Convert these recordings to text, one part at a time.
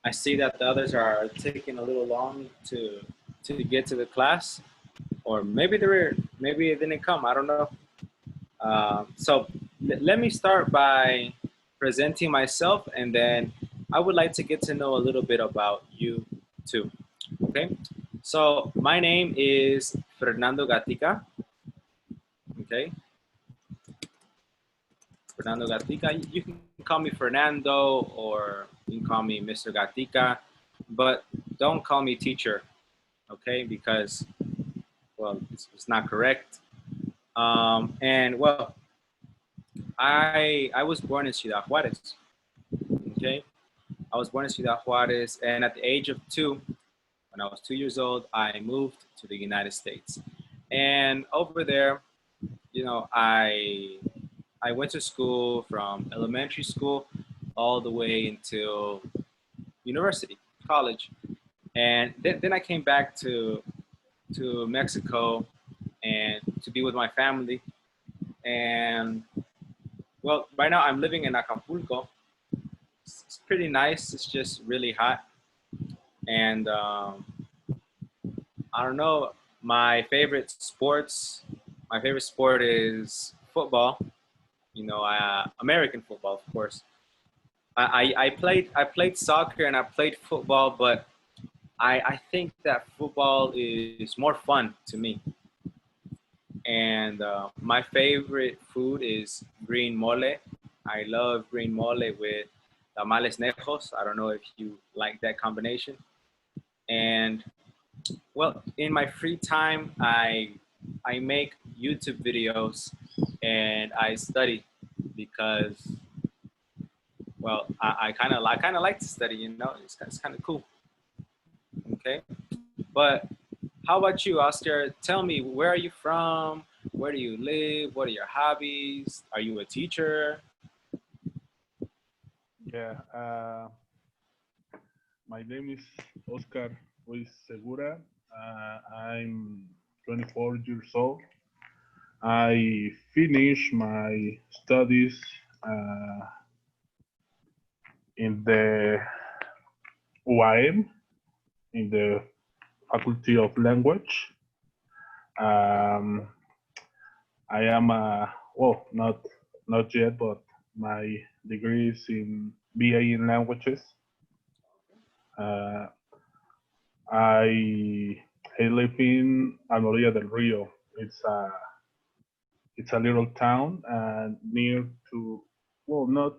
I see that the others are taking a little long to get to the class, or maybe it didn't come. I don't know. So let me start by presenting myself, and then I would like to get to know a little bit about you too. Okay. So my name is Fernando Gatica. Okay, Fernando Gatica. You can call me Fernando, or you can call me Mr. Gatica, but don't call me teacher. Okay, because well, it's not correct. And well, I was born in Ciudad Juarez. Okay, I was born in Ciudad Juarez, and at the age of 2, when I was 2 years old, I moved to the United States. And over there, I went to school from elementary school all the way until university, college, and then I came back to Mexico and to be with my family. And well, right now I'm living in Acapulco. It's pretty nice. It's just really hot, and I don't know. My favorite sport is football. American football, of course. I played soccer and I played football, but I think that football is more fun to me. And my favorite food is green mole. I love green mole with tamales nejos. I don't know if you like that combination. And well, in my free time, I make YouTube videos and I study because well, I kind of like to study. It's kind of cool. Okay, but how about you, Oscar? Tell me, where are you from? Where do you live? What are your hobbies? Are you a teacher? Yeah, my name is Oscar Ruiz Segura. I'm 24 years old. I finished my studies uh, in the UAM, in the Faculty of Language. Um, I am not yet, but my degree is in BA in languages. Uh, I I live in Almería del Rio. It's a little town near to, well, not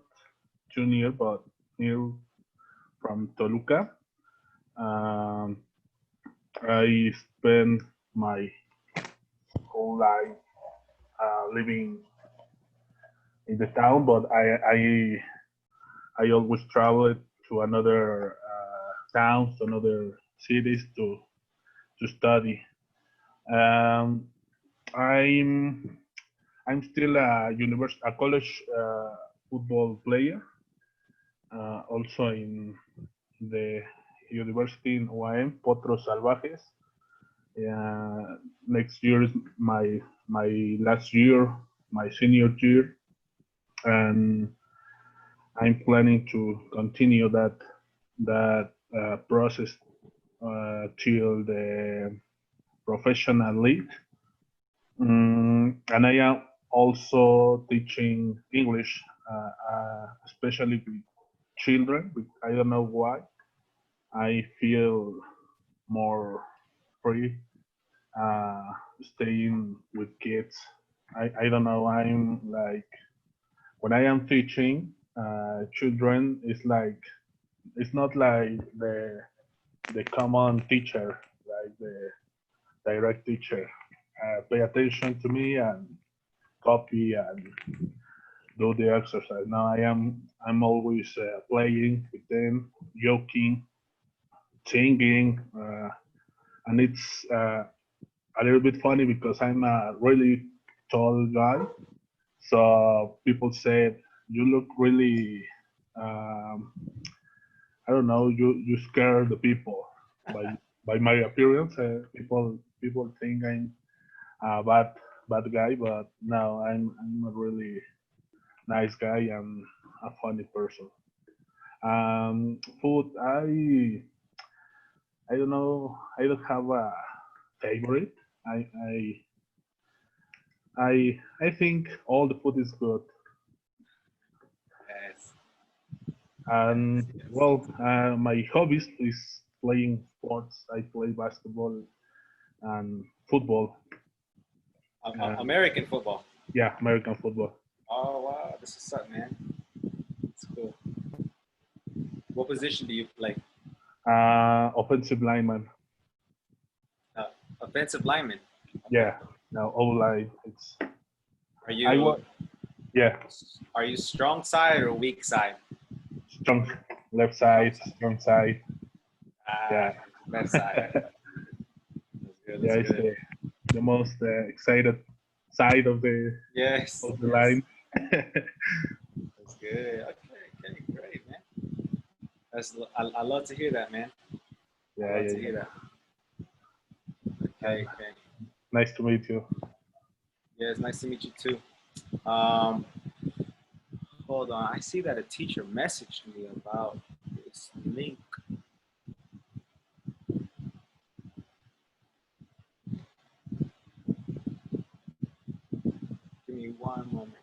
too near, but near from Toluca. Um, I spent my whole life living in the town, but I always traveled to another towns, another cities to study. Um, I'm I'm still a college football player, also in the university in UAM, Potros Salvajes. Next year is my last year, my senior year, and I'm planning to continue that process till the professional league. And I am also teaching English, especially with children. I don't know why. I feel more free uh, staying with kids. I don't know. I'm like, when I am teaching children, it's not like the common teacher, like the direct teacher. Pay attention to me and copy and do the exercise. Now I'm always playing with them, joking, singing, and it's a little bit funny because I'm a really tall guy. So people said you look really, um, I don't know, you scare the people by my appearance. People think I'm a bad guy, but no, I'm a really nice guy and a funny person. Food, I don't know. I don't have a favorite. I I I think all the food is good. Yes, And yes. well, my hobbies is playing sports. I play basketball and football. And American football. yeah, American football. Oh wow, this is up, man. It's cool. What position do you play? Offensive lineman. Uh, Offensive lineman. Okay. Yeah, no, all line. It's Are I you was yeah, strong side or weak side? strong left Strong side, side. strong side. Ah, Yeah, left side. That's good. yeah, That's it's good. the most excited side Yes. of the Yes. line. That's good. Okay. Okay. Great, man. I love to hear that, man. I Yeah, love yeah, to hear yeah. that. And Okay. Okay. nice to meet you. Yeah, it's nice to meet you too. Um, hold on. I see that a teacher messaged me about this link. Give me one moment.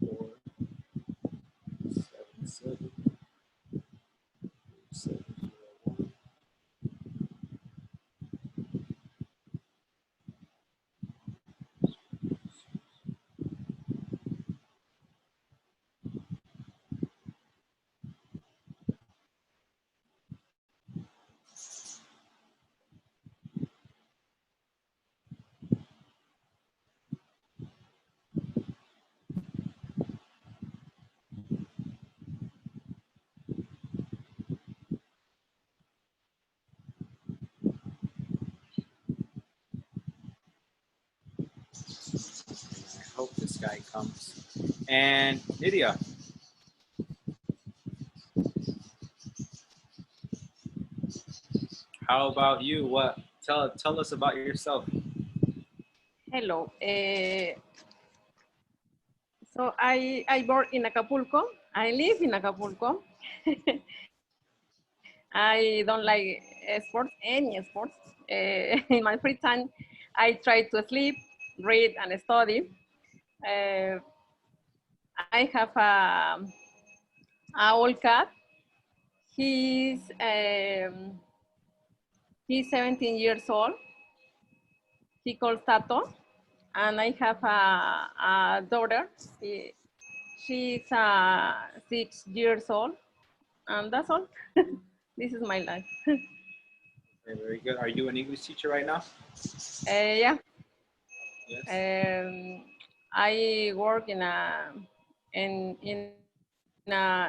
477 I hope this guy comes. And Nydia, how about you? What tell us about yourself? Hello. So I born in Acapulco. I live in Acapulco. I don't like sports, any sports. In my free time, I try to sleep, read, and study. Uh, I have a old cat. He's um, he's 17 years old. He calls Tato, and I have a daughter. She's 6 years old, and that's all. This is my life. Okay, very good. Are you an English teacher right now? Yeah, Yes. I work in a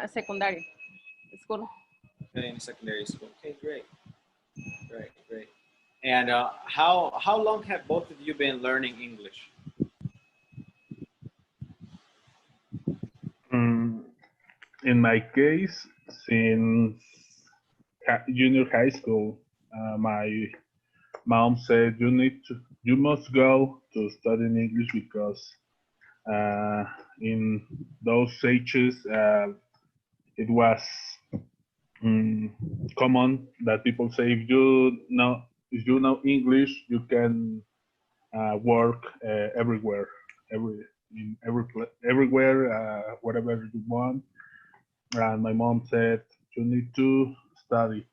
secondary school. Okay, in secondary school. Okay, great, great, great. And how long have both of you been learning English? Mm, in my case, since junior high school, my mom said you must go to study in English because uh, in those ages it was mm, common that people say if you know English you can work everywhere, every everywhere, whatever you want. And my mom said you need to study.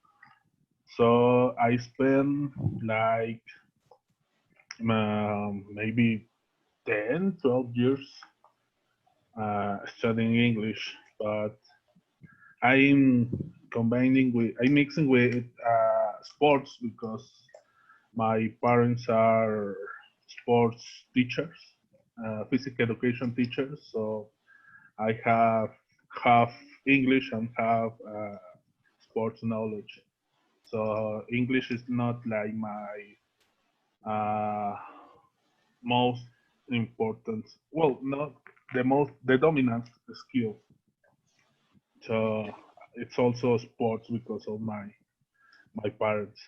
So I spent like maybe 10, 12 years studying English, but I'm I'm mixing with sports because my parents are sports teachers, physical education teachers. So I have half English and half sports knowledge. So English is not like my uh, most important, well, not the dominant skill. So it's also sports because of my parents.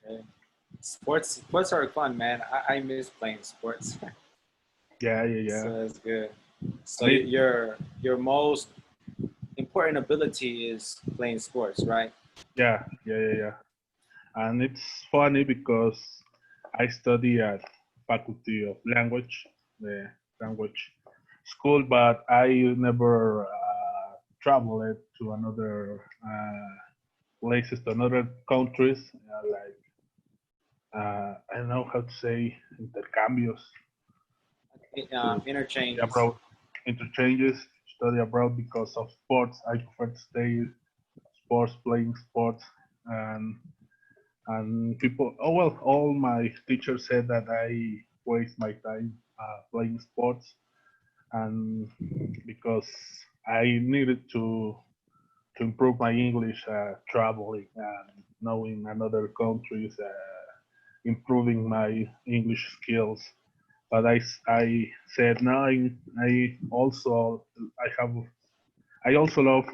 Okay. Sports are fun, man. I miss playing sports. Yeah, yeah, yeah. So that's good. So And it, your most important ability is playing sports, right? yeah, yeah, yeah, yeah. And it's funny because I study at Faculty of Language, the language school, but I never traveled to another places, to another countries, like I don't know how to say intercambios, to study Interchanges. abroad, interchanges, study abroad because of sports. I prefer to stay sports, playing sports, and people. Oh well, all my teachers said that I waste my time playing sports, and because I needed to improve my English, traveling and knowing another countries, improving my English skills. But I said no. I also I also love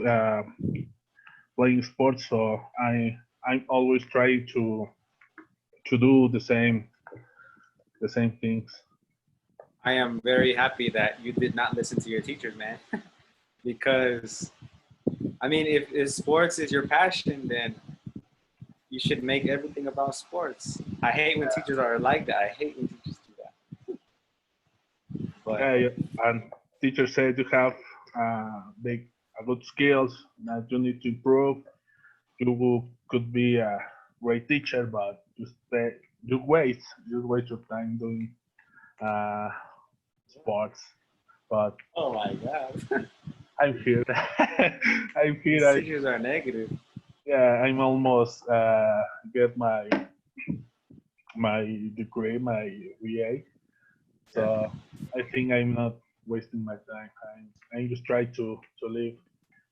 playing sports, so I'm always trying to do the same things. I am very happy that you did not listen to your teachers, man. Because I mean, if sports is your passion, then you should make everything about sports. I hate when teachers are like that. I hate when teachers do that. But Yeah, yeah. And teacher said you have big good skills that you need to improve. Could be a great teacher, but you waste your time doing uh, sports. But oh my god, I'm here. I'm here. these teachers are negative. Yeah, I'm almost get my degree, my VA. Yeah, So I think I'm not wasting my time. I'm just trying to live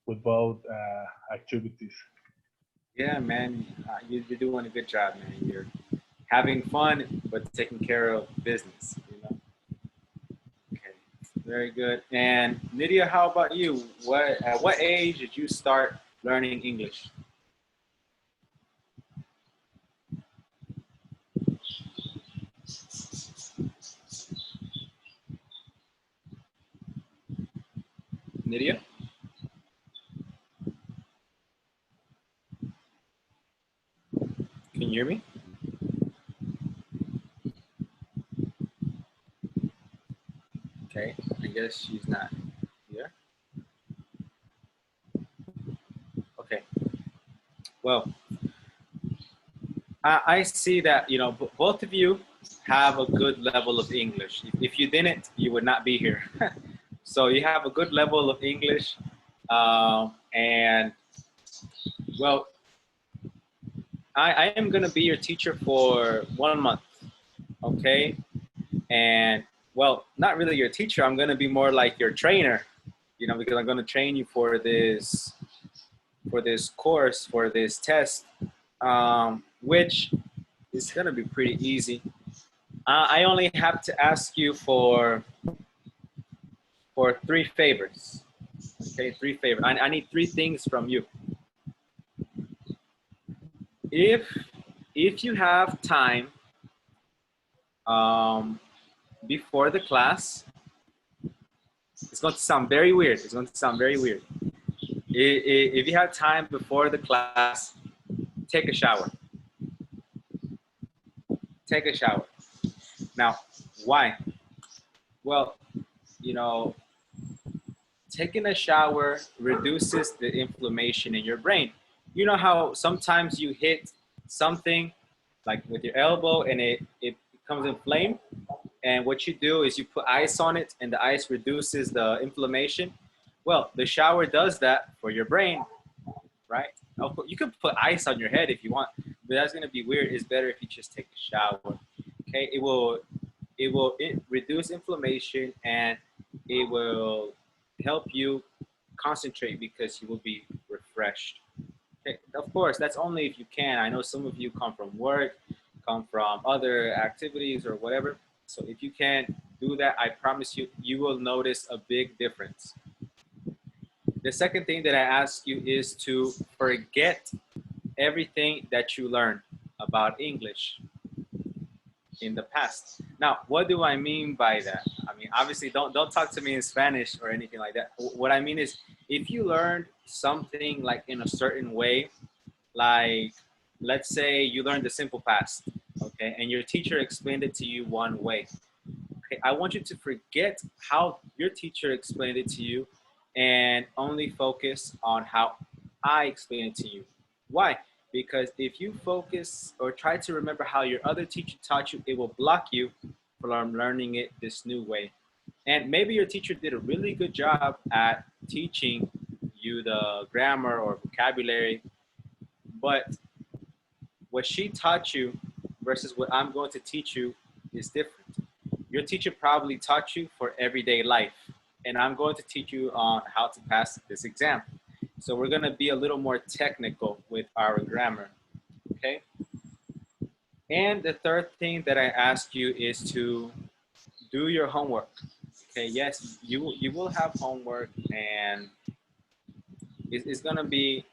with both activities. yeah, man, you're doing a good job, man. You're having fun, but taking care of business. You know. Okay, very good. And Nydia, how about you? What at what age did you start learning English? Nydia, can you hear me? Okay, I guess she's not here. Okay, well, I see that both of you have a good level of English. If you didn't, you would not be here. So you have a good level of English, and well, I am gonna be your teacher for 1 month, okay? And well, not really your teacher. I'm gonna be more like your trainer, because I'm gonna train you for this course, for this test, which is gonna be pretty easy. I only have to ask you for three favors. Okay, three favors. I need three things from you. If if you have time um, before the class, it's going to sound very weird. It's going to sound very weird. If you have time before the class, take a shower. Take a shower. Now, why? Well, you know, taking a shower reduces the inflammation in your brain. You know how sometimes you hit something like with your elbow and it becomes inflamed? And what you do is you put ice on it and the ice reduces the inflammation. Well, the shower does that for your brain, right? You could put ice on your head if you want, but that's gonna be weird. It's better if you just take a shower. Okay, it reduce inflammation and it will help you concentrate because you will be refreshed. Okay, of course, that's only if you can. I know some of you come from work, come from other activities or whatever. So if you can do that, I promise you, you will notice a big difference. The second thing that I ask you is to forget everything that you learned about English. in the past. Now, what do I mean by that? I mean, obviously, don't talk to me in Spanish or anything like that. What I mean is, if you learned something like in a certain way, like let's say you learned the simple past, okay, and your teacher explained it to you one way. Okay, I want you to forget how your teacher explained it to you and only focus on how I explained it to you. Why? Because if you focus or try to remember how your other teacher taught you, it will block you from learning it this new way. And maybe your teacher did a really good job at teaching you the grammar or vocabulary, but what she taught you versus what I'm going to teach you is different. Your teacher probably taught you for everyday life, and I'm going to teach you on how to pass this exam. So we're going to be a little more technical with our grammar, okay? And the third thing that I ask you is to do your homework. Okay, yes, you will have homework, and it's gonna be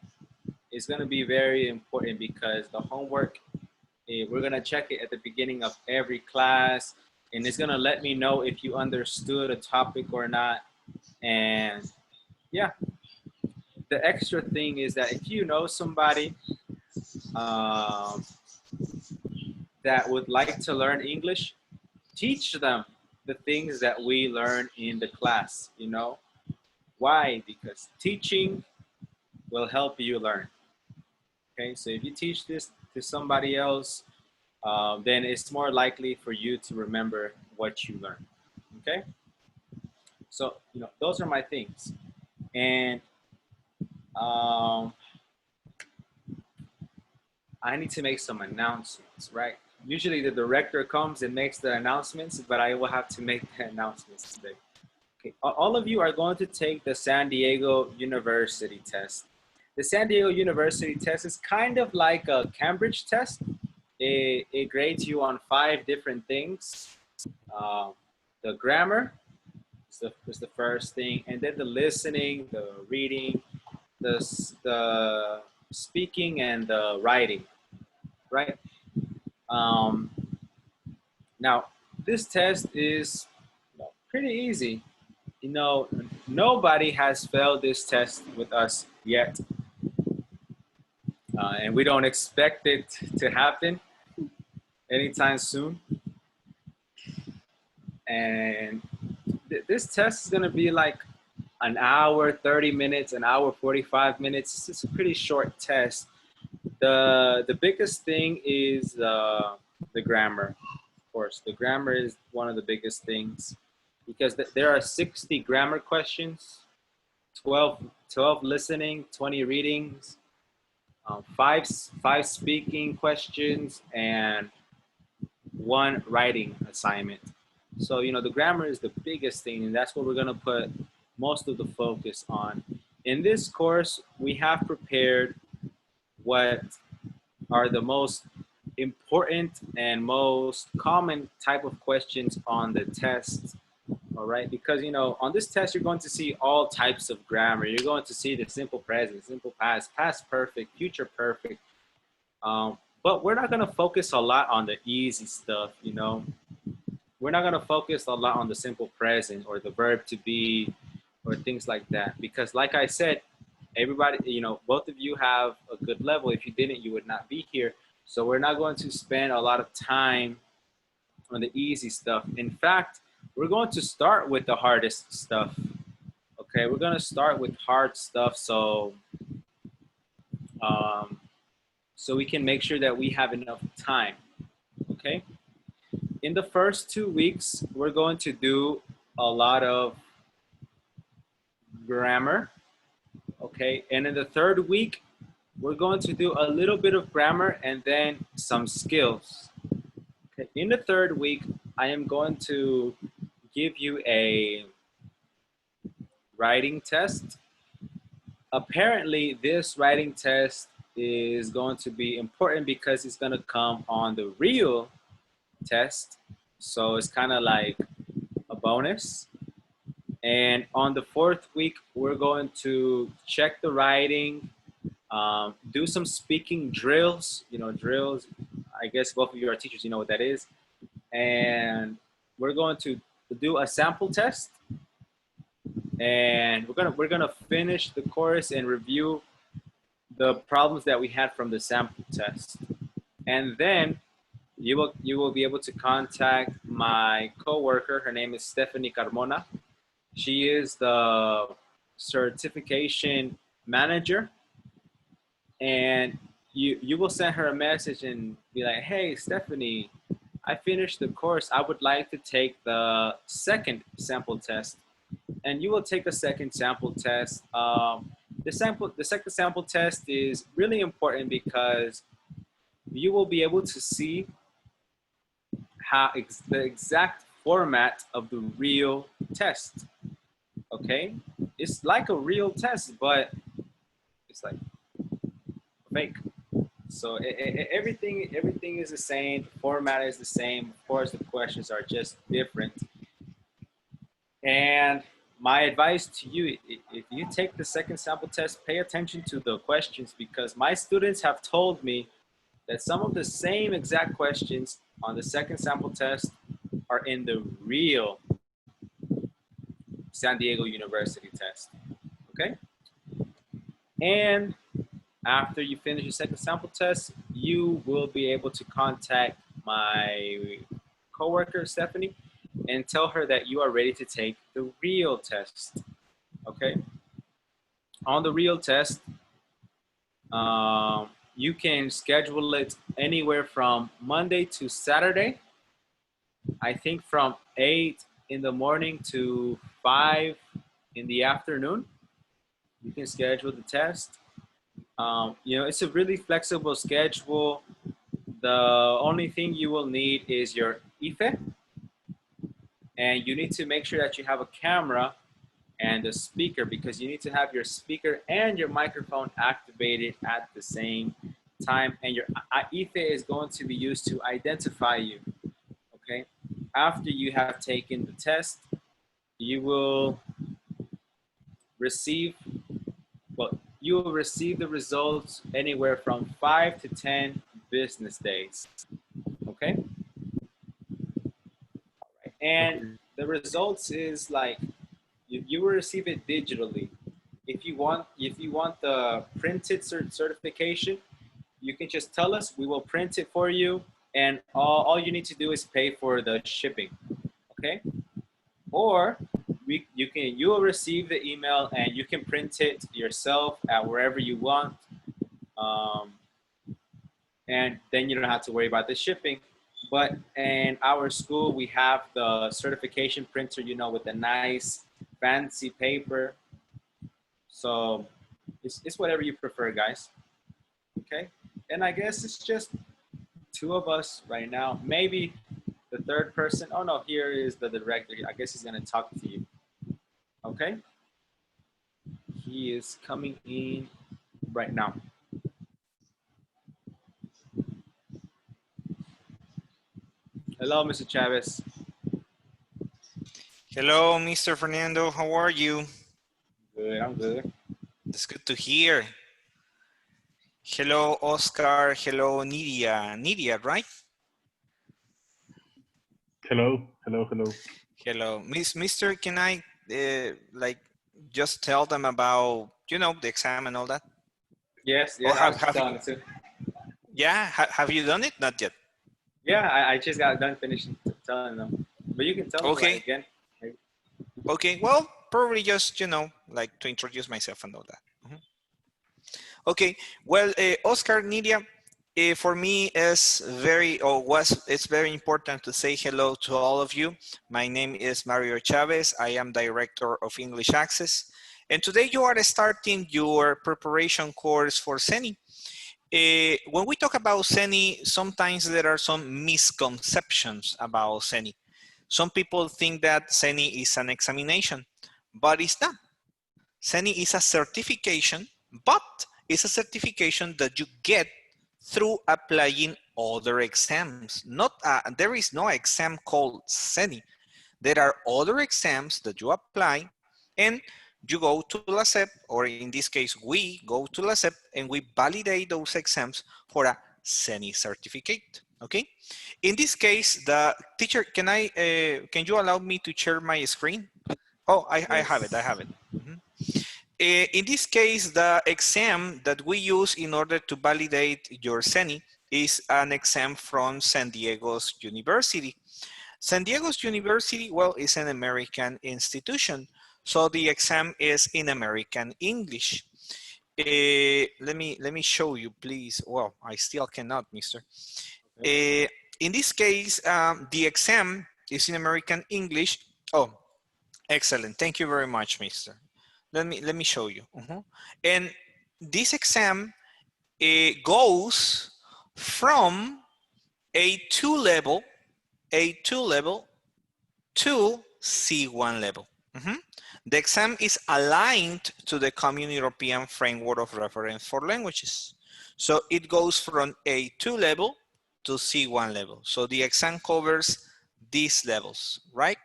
very important because the homework, we're gonna check it at the beginning of every class, and it's gonna let me know if you understood a topic or not. And yeah, the extra thing is that if you know somebody um, that would like to learn English, teach them the things that we learn in the class. You know why? Because teaching will help you learn. Okay, so if you teach this to somebody else, then it's more likely for you to remember what you learned. Okay, so those are my things, and um, I need to make some announcements, right? Usually the director comes and makes the announcements, but I will have to make the announcements today. Okay, all of you are going to take the San Diego University test. The San Diego University test is kind of like a Cambridge test. It grades you on 5 different things. The grammar is the first thing, and then the listening, the reading, the speaking, and the writing, right? Um, Now, this test is pretty easy. Nobody has failed this test with us yet, and we don't expect it to happen anytime soon. And this test is going to be like an hour, 30 minutes, an hour, 45 minutes. It's a pretty short test. The biggest thing is the grammar. Of course, the grammar is one of the biggest things because there are 60 grammar questions, 12 listening, 20 readings, five speaking questions, and 1 writing assignment. So, the grammar is the biggest thing, and that's what we're going to put most of the focus on. In this course, we have prepared what are the most important and most common type of questions on the test. All right, because on this test you're going to see all types of grammar. You're going to see the simple present, simple past, past perfect, future perfect. But we're not going to focus a lot on the easy stuff. We're not going to focus a lot on the simple present or the verb to be or things like that, because like I said, everybody, both of you have a good level. If you didn't, you would not be here. So we're not going to spend a lot of time on the easy stuff. In fact, we're going to start with the hardest stuff. Okay, we're going to start with hard stuff so we can make sure that we have enough time. Okay, in the first 2 weeks, we're going to do a lot of grammar. Okay, and in the 3rd week, we're going to do a little bit of grammar and then some skills. Okay. In the 3rd week, I am going to give you a writing test. Apparently, this writing test is going to be important because it's going to come on the real test. So it's kind of like a bonus. And on the 4th week, we're going to check the writing, do some speaking drills. Drills, I guess both of you are teachers, you know what that is. and we're going to do a sample test, and we're gonna finish the course and review the problems that we had from the sample test, and then you will be able to contact my coworker. Her name is Stephanie Carmona. She is the certification manager, and you will send her a message and be like, "Hey, Stephanie, I finished the course. I would like to take the second sample test." And you will take the second sample test. The second sample test is really important because you will be able to see how the exact format of the real test. Okay, it's like a real test, but it's like fake. So everything is the same. The format is the same. Of course, the questions are just different. And my advice to you, if you take the second sample test, pay attention to the questions, because my students have told me that some of the same exact questions on the second sample test are in the real San Diego University test. Okay? And after you finish your second sample test, you will be able to contact my coworker, Stephanie, and tell her that you are ready to take the real test. Okay? On the real test, you can schedule it anywhere from Monday to Saturday. I think from 8 in the morning to 5 in the afternoon. You can schedule the test. It's a really flexible schedule. The only thing you will need is your IFE, and you need to make sure that you have a camera and a speaker, because you need to have your speaker and your microphone activated at the same time, and your IFE is going to be used to identify you. Okay, after you have taken the test, you will receive the results anywhere from 5 to 10 business days. Okay, and the results is like you will receive it digitally. If you want the printed certification, you can just tell us. We will print it for you, and all you need to do is pay for the shipping. Okay, or you will receive the email and you can print it yourself at wherever you want, and then you don't have to worry about the shipping. But in our school, we have the certification printer, with the nice fancy paper. So it's whatever you prefer, guys. Okay, and I guess it's just two of us right now. Maybe the third person. Oh no, here is the director. I guess he's gonna talk to you. Okay, he is coming in right now. Hello, Mr. Chavez. Hello, Mr. Fernando. How are you? Good, I'm good. That's good to hear. Hello, Oscar. Hello, Nidia. Nidia, right? Hello. Hello, Mr. Can I just tell them about the exam and all that? Yes, Or I was just telling it too. Yeah, have you done it? Not yet. Yeah, I just got done finishing telling them, but you can tell me Okay. again. Okay, well, probably just like to introduce myself and all that. Okay, well, Oscar, Nidia, for me it's very important to say hello to all of you. My name is Mario Chavez. I am Director of English Access. And today you are starting your preparation course for Cenni. When we talk about Cenni, sometimes there are some misconceptions about Cenni. Some people think that Cenni is an examination, but it's not. Cenni is a certification, but it's a certification that you get through applying other exams. There is no exam called Cenni. There are other exams that you apply, and you go to LACEP, or in this case, we go to LACEP, and we validate those exams for a Cenni certificate. Okay. In this case, the teacher, can you allow me to share my screen? Oh, I have it. I have it. Mhm. In this case, the exam that we use in order to validate your Cenni is an exam from San Diego's University. San Diego's University, well, is an American institution. So the exam is in American English. Let me show you, please. Well, I still cannot, mister. In this case, the exam is in American English. Oh, excellent. Thank you very much, mister. Let me show you. And this exam goes from A2 level to C1 level. The exam is aligned to the Common European Framework of Reference for Languages. So it goes from A2 level to C1 level. So the exam covers these levels, right?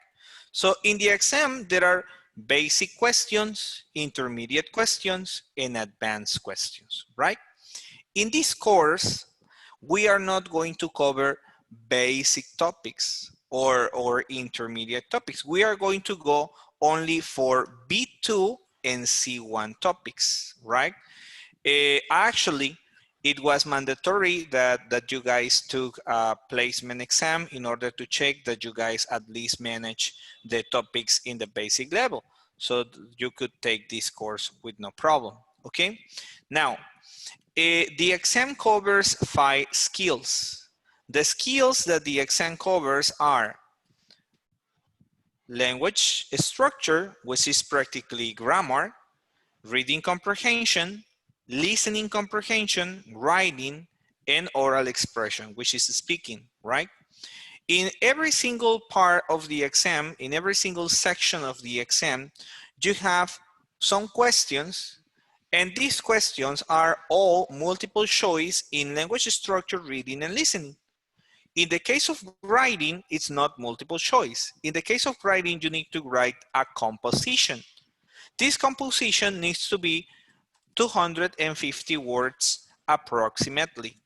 So in the exam, there are basic questions, intermediate questions, and advanced questions, right? In this course, we are not going to cover basic topics or intermediate topics. We are going to go only for B2 and C1 topics, right? Actually, it was mandatory that you guys took a placement exam in order to check that you guys at least manage the topics in the basic level. So you could take this course with no problem, okay? Now, the exam covers 5 skills. The skills that the exam covers are language structure, which is practically grammar, reading comprehension, listening comprehension, writing, and oral expression, which is speaking, right? In every single part of the exam, in every single section of the exam, you have some questions, and these questions are all multiple choice in language structure, reading, and listening. In the case of writing, it's not multiple choice. In the case of writing, you need to write a composition. This composition needs to be 250 words approximately.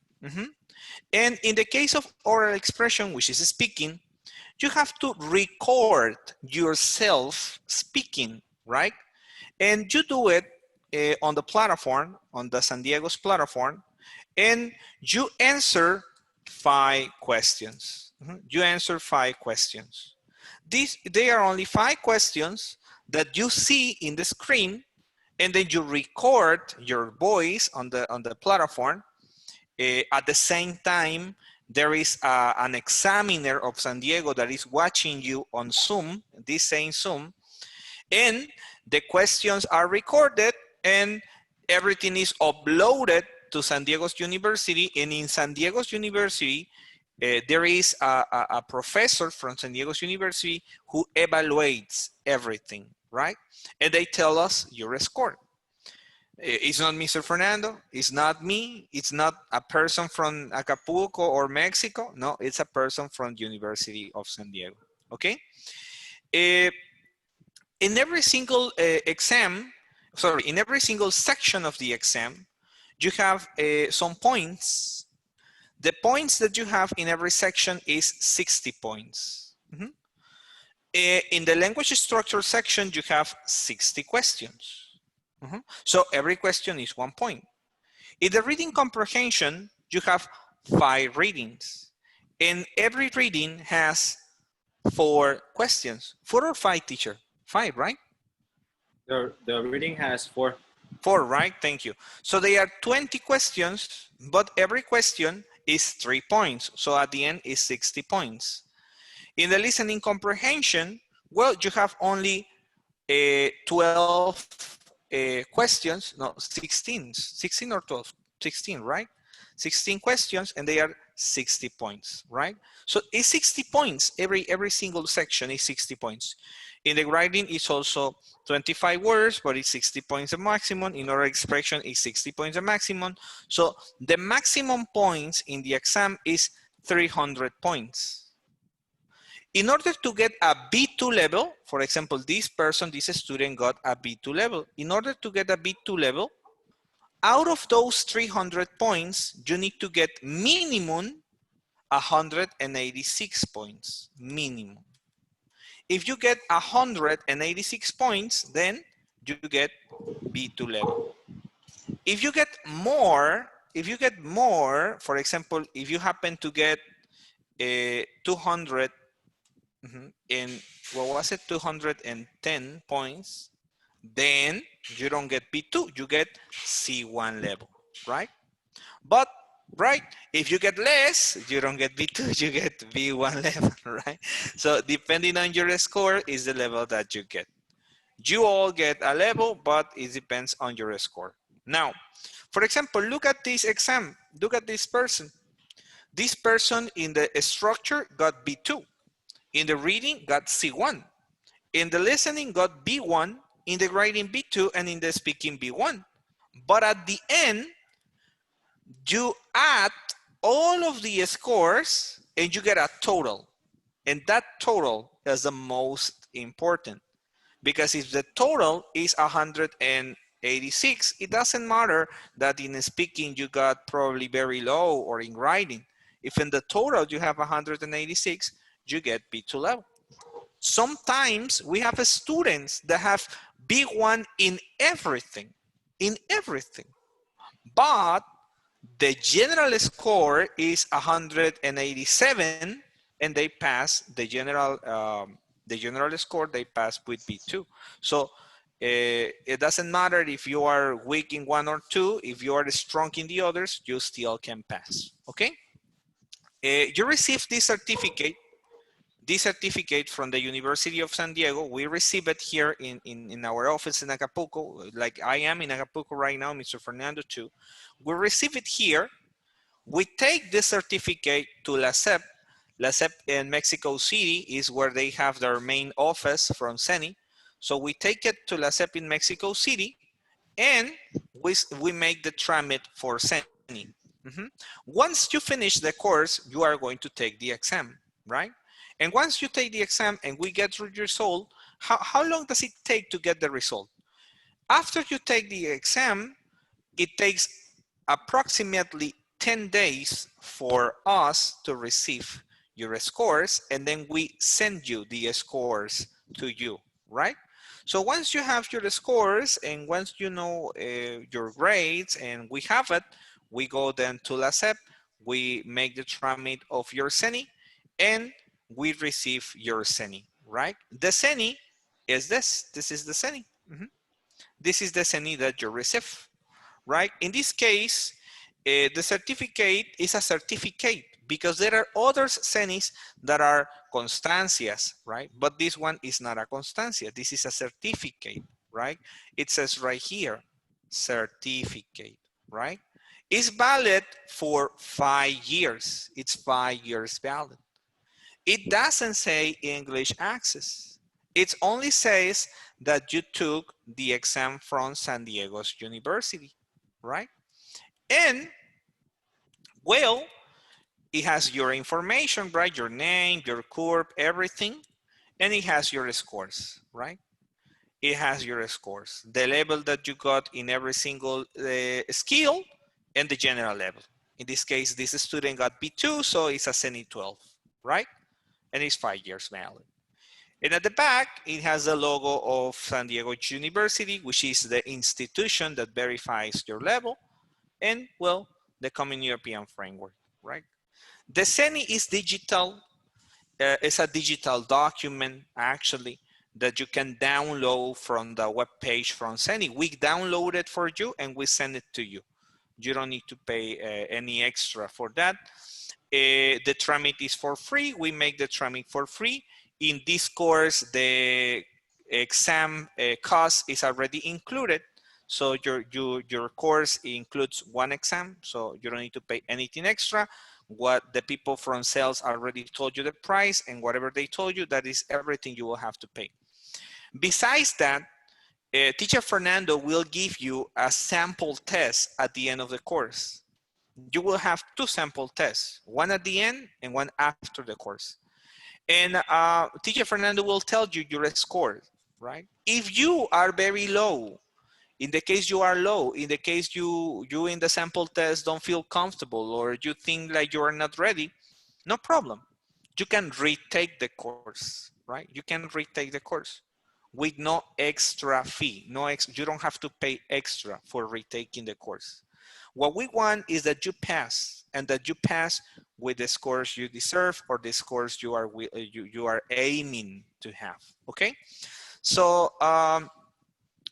And in the case of oral expression, which is speaking, you have to record yourself speaking, right? And you do it on the platform, on the San Diego's platform, and you answer 5 questions. You answer 5 questions. They are only 5 questions that you see in the screen, and then you record your voice on the platform. At the same time, there is an examiner of San Diego that is watching you on Zoom, this same Zoom, and the questions are recorded and everything is uploaded to San Diego's University. And in San Diego's University, there is a professor from San Diego's University who evaluates everything, right? And they tell us your score. It's not Mr. Fernando, it's not me, it's not a person from Acapulco or Mexico. No, it's a person from the University of San Diego, okay? In every single in every single section of the exam, you have some points. The points that you have in every section is 60 points. In the language structure section, you have 60 questions. So every question is 1 point. In the reading comprehension, you have 5 readings. And every reading has 4 questions. 4 or 5, teacher? 5, right? The reading has 4. 4, right? Thank you. So they are 20 questions, but every question is 3 points. So at the end is 60 points. In the listening comprehension, well, you have only 12 questions, no, 16 or 12, 16, right? 16 questions, and they are 60 points, right? So it's 60 points. Every single section is 60 points. In the writing, it's also 25 words, but it's 60 points a maximum. In oral expression, it's 60 points a maximum. So the maximum points in the exam is 300 points. In order to get a B2 level, for example, this student got a B2 level. In order to get a B2 level, out of those 300 points, you need to get minimum 186 points minimum. If you get 186 points, then you get B2 level. If you get more, for example, if you happen to get 200 and what was it, 210 points, then you don't get B2, you get C1 level, right? But right, if you get less, you don't get B2, you get B1 level, right? So depending on your score is the level that you get. You all get a level, but it depends on your score. Now, for example, look at this exam. Look at this person. This person in the structure got B2. In the reading got C1. In the listening got B1. In the writing B2, and in the speaking B1. But at the end, you add all of the scores and you get a total. And that total is the most important. Because if the total is 186, it doesn't matter that in speaking you got probably very low or in writing. If in the total you have 186, you get B2 level. Sometimes we have students that have B1 in everything, but the general score is 187 and they pass the general score, they pass with B2. So it doesn't matter if you are weak in one or two, if you are strong in the others, you still can pass, okay? You receive this certificate from the University of San Diego. We receive it here in our office in Acapulco, like I am in Acapulco right now, Mr. Fernando too. We receive it here. We take this certificate to La CEP. La CEP in Mexico City is where they have their main office from Cenni. So we take it to La CEP in Mexico City and we make the tramit for Cenni. Once you finish the course, you are going to take the exam, right? And once you take the exam and we get the result, how long does it take to get the result? After you take the exam, it takes approximately 10 days for us to receive your scores, and then we send you the scores to you, right? So once you have your scores and once you know your grades and we have it, we go then to La CEP, we make the tramit of your Cenni, and we receive your Cenni, right? The Cenni is this. This is the Cenni. This is the Cenni that you receive, right? In this case, the certificate is a certificate because there are other Cennis that are constancias, right? But this one is not a constancia. This is a certificate, right? It says right here, certificate, right? It's valid for 5 years. It's 5 years valid. It doesn't say English access. It only says that you took the exam from San Diego's University, right? And, well, it has your information, right? Your name, your curve, everything. And it has your scores, right? It has your scores. The level that you got in every single skill and the general level. In this case, this student got B2, so it's a Cenni 12, right? And it's 5 years valid. And at the back, it has the logo of San Diego University, which is the institution that verifies your level. And, well, the Common European Framework, right? The Cenni is digital. It's a digital document, actually, that you can download from the web page from Cenni. We download it for you and we send it to you. You don't need to pay any extra for that. The tramit is for free. We make the tramit for free. In this course, the exam cost is already included. So your course includes one exam, so you don't need to pay anything extra. What the people from sales already told you the price, and whatever they told you, that is everything you will have to pay. Besides that, teacher Fernando will give you a sample test at the end of the course. You will have 2 sample tests, one at the end and one after the course. And teacher Fernando will tell you your score, right? If you are very low, in the case you are low, in the case you in the sample test don't feel comfortable or you think like you are not ready, no problem. You can retake the course, right? You can retake the course with no extra fee. You don't have to pay extra for retaking the course. What we want is that you pass, and that you pass with the scores you deserve or the scores you are aiming to have. Okay, so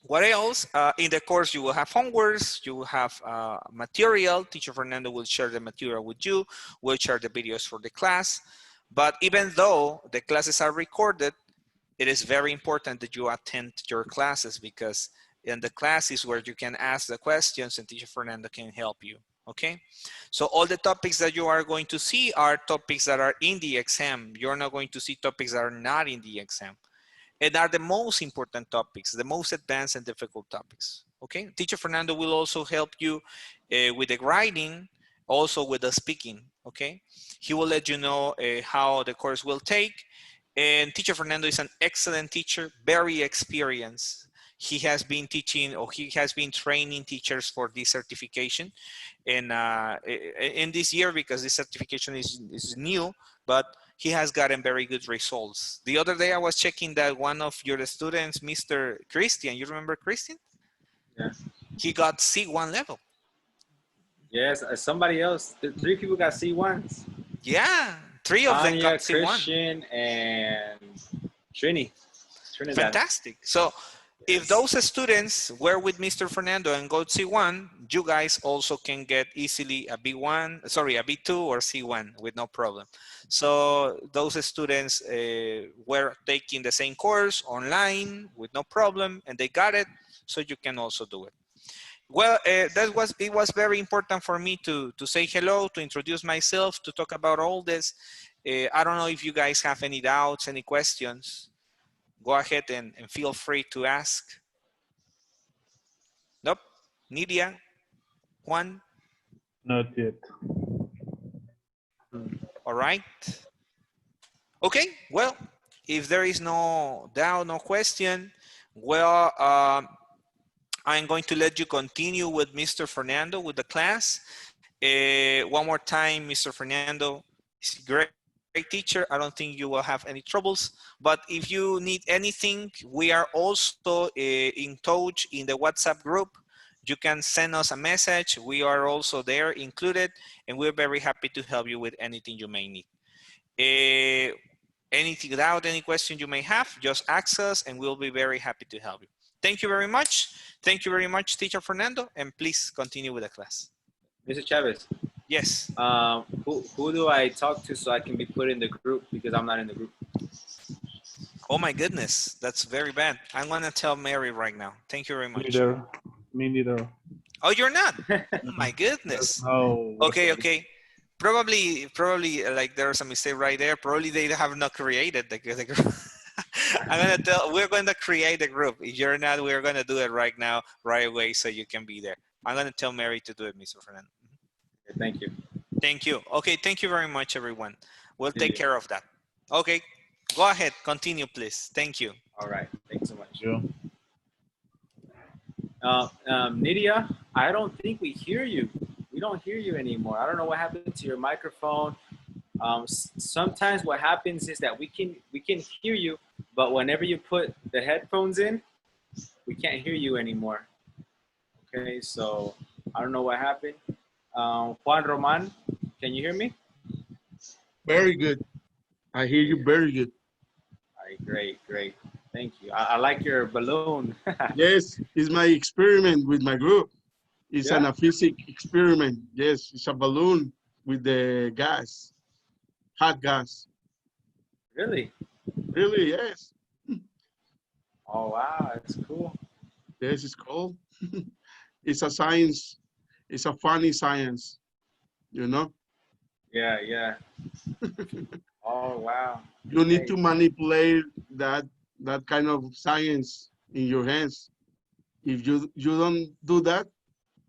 what else? In the course, you will have homeworks, you will have material. Teacher Fernando will share the material with you. We'll share the videos for the class. But even though the classes are recorded, it is very important that you attend your classes, because in the class is where you can ask the questions and Teacher Fernando can help you. Okay, so all the topics that you are going to see are topics that are in the exam. You're not going to see topics that are not in the exam, and are the most important topics, the most advanced and difficult topics. Okay, Teacher Fernando will also help you with the writing, also with the speaking. Okay, he will let you know how the course will take. And Teacher Fernando is an excellent teacher, very experienced. He has been teaching, or he has been training teachers for this certification. And in this year, because this certification is new, but he has gotten very good results. The other day I was checking that one of your students, Mr. Christian, you remember Christian? Yes. He got C1 level. Yes, somebody else. 3 people got C1s. Yeah, 3 of them got C1. Christian, and Trinidad. Fantastic. So if those students were with Mr. Fernando and got C1, you guys also can get easily a B1, sorry, a B2 or C1 with no problem. So those students were taking the same course online with no problem, and they got it, so you can also do it. Well, it was very important for me to say hello, to introduce myself, to talk about all this. I don't know if you guys have any doubts, any questions. Go ahead and feel free to ask. Nope. Nidia? Juan? Not yet. All right. Okay, well, if there is no doubt, no question, well, I'm going to let you continue with Mr. Fernando with the class. One more time, Mr. Fernando is a great teacher. I don't think you will have any troubles, but if you need anything, we are also in touch in the WhatsApp group. You can send us a message. We are also there included, and we're very happy to help you with anything you may need. Anything doubt, any question you may have, just ask us and we'll be very happy to help you. Thank you very much. Thank you very much, Teacher Fernando, and please continue with the class. Mr. Chavez. Yes. Who do I talk to so I can be put in the group, because I'm not in the group? Oh my goodness, that's very bad. I'm gonna tell Mary right now. Thank you very much. Neither. Me neither. Oh, you're not? Oh my goodness. No. Okay. Probably like there's a mistake right there. Probably they have not created the group. We're going to create a group. If you're not, we're going to do it right now, right away, so you can be there. I'm going to tell Mary to do it, Mr. Fernando. Thank you. Thank you. Okay, thank you very much, everyone. We'll take care of that. Okay, go ahead. Continue, please. Thank you. All right. Thanks so much. Yeah. Nidia, I don't think we hear you. We don't hear you anymore. I don't know what happened to your microphone. Sometimes what happens is that we can hear you, but whenever you put the headphones in, we can't hear you anymore. Okay, so I don't know what happened. Juan Roman, can you hear me? Very good. I hear you very good. All right, great. Thank you. I like your balloon. Yes, it's my experiment with my group. It's an physics experiment. Yes, it's a balloon with the gas, hot gas. Really? Really, yes. Oh, wow, that's cool. Yes, it's cool. It's a science. It's a funny science, you know? Yeah. Oh, wow. You need to manipulate that kind of science in your hands. If you don't do that,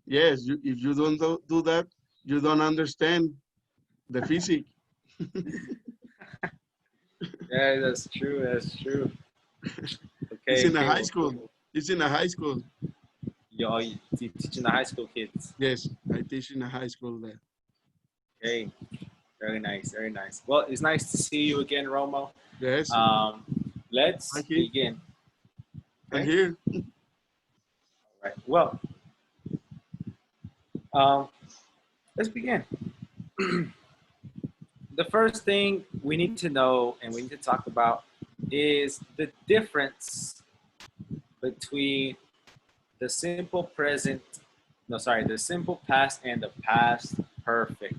yes, if you don't do that, you don't understand the physics. Yeah, that's true. Okay, It's in a cool. high school. It's in a high school. You teaching the high school kids. Yes, I teach in a high school there. Okay. Very nice, very nice. Well, it's nice to see you again, Romo. Yes, Let's I'm here. begin. I'm Okay. here. All right. Well, um, let's begin. The first thing we need to know and we need to talk about is the difference between the simple present, no, sorry, the simple past and the past perfect.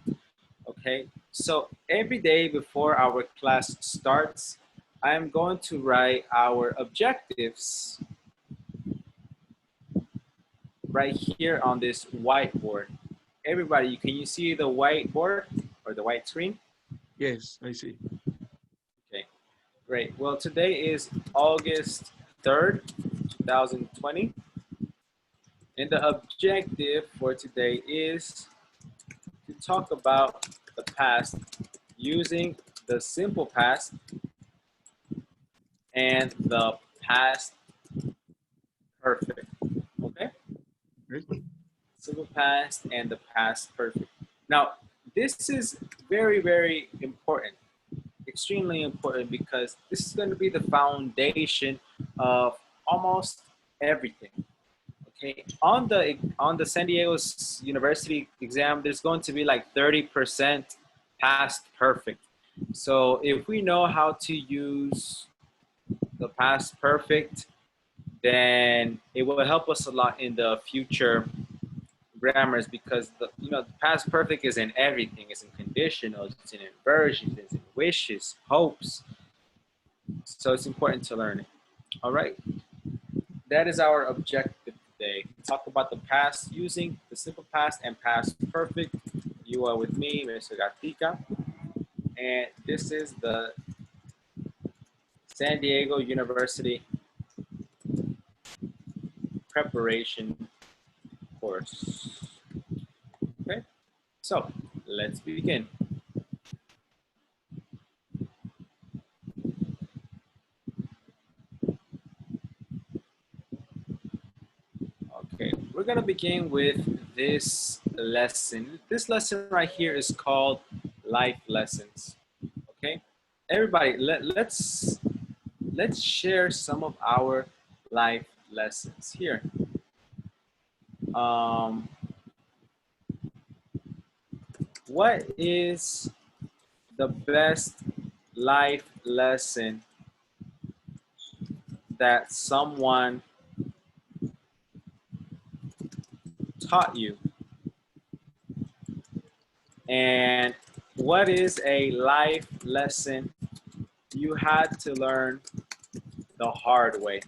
Okay, so every day before our class starts, I'm going to write our objectives right here on this whiteboard. Everybody, can you see the whiteboard or the white screen? Yes, I see. Okay, great. Well, today is August 3rd, 2020. And the objective for today is to talk about the past using the simple past and the past perfect. Okay? Okay. Simple past and the past perfect. Now, this is very, very important, extremely important because this is going to be the foundation of almost everything. Okay, on the San Diego's University exam, there's going to be like 30% past perfect. So if we know how to use the past perfect, then it will help us a lot in the future grammars because the past perfect is in everything. It's in conditionals, it's in inversions, it's in wishes, hopes. So it's important to learn it. All right. That is our objective today. Talk about the past using the simple past and past perfect. You are with me, Mr. Gatica, and this is the San Diego University preparation course. Okay, so let's begin. Okay, we're gonna begin with this lesson. This lesson right here is called life lessons. Okay, everybody, let's share some of our life lessons here. Um, what is the best life lesson that someone taught you? And what is a life lesson you had to learn the hard way?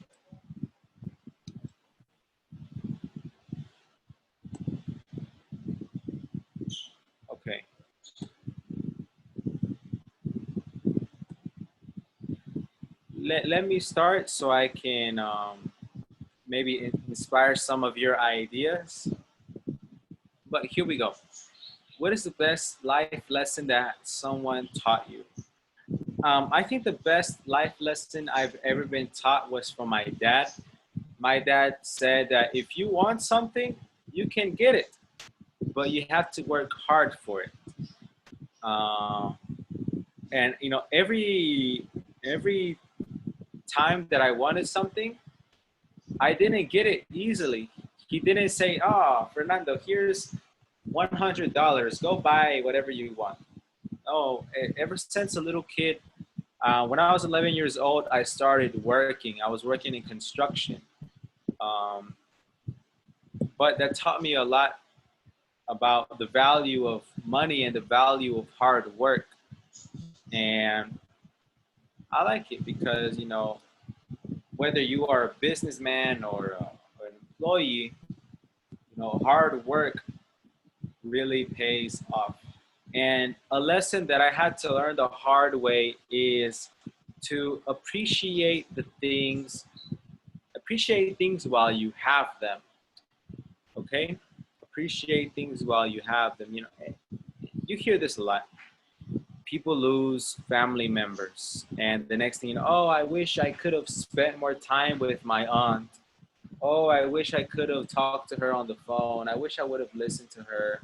Okay. Let me start so I can maybe inspire some of your ideas. But here we go. What is the best life lesson that someone taught you? I think the best life lesson I've ever been taught was from my dad. My dad said that if you want something, you can get it, but you have to work hard for it. Uh, and every time that I wanted something, I didn't get it easily. He didn't say, "Oh, Fernando, here's $100. Go buy whatever you want." No, ever since a little kid, when I was 11 years old, I started working. I was working in construction. Um, but that taught me a lot about the value of money and the value of hard work. And I like it because, whether you are a businessman or an employee, hard work really pays off. And a lesson that I had to learn the hard way is to appreciate things while you have them. Okay? Appreciate things while you have them. You hear this a lot. People lose family members, and the next thing you know, oh, I wish I could have spent more time with my aunt. Oh, I wish I could have talked to her on the phone. I wish I would have listened to her,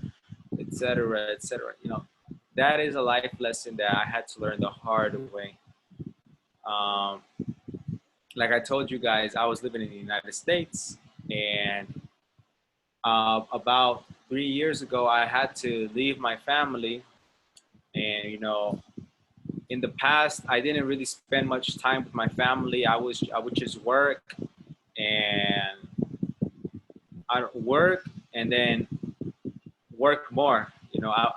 etc., etc. that is a life lesson that I had to learn the hard way. Um, like I told you guys, I was living in the United States, and about 3 years ago, I had to leave my family. And in the past, I didn't really spend much time with my family. I would just work and I work and then work more.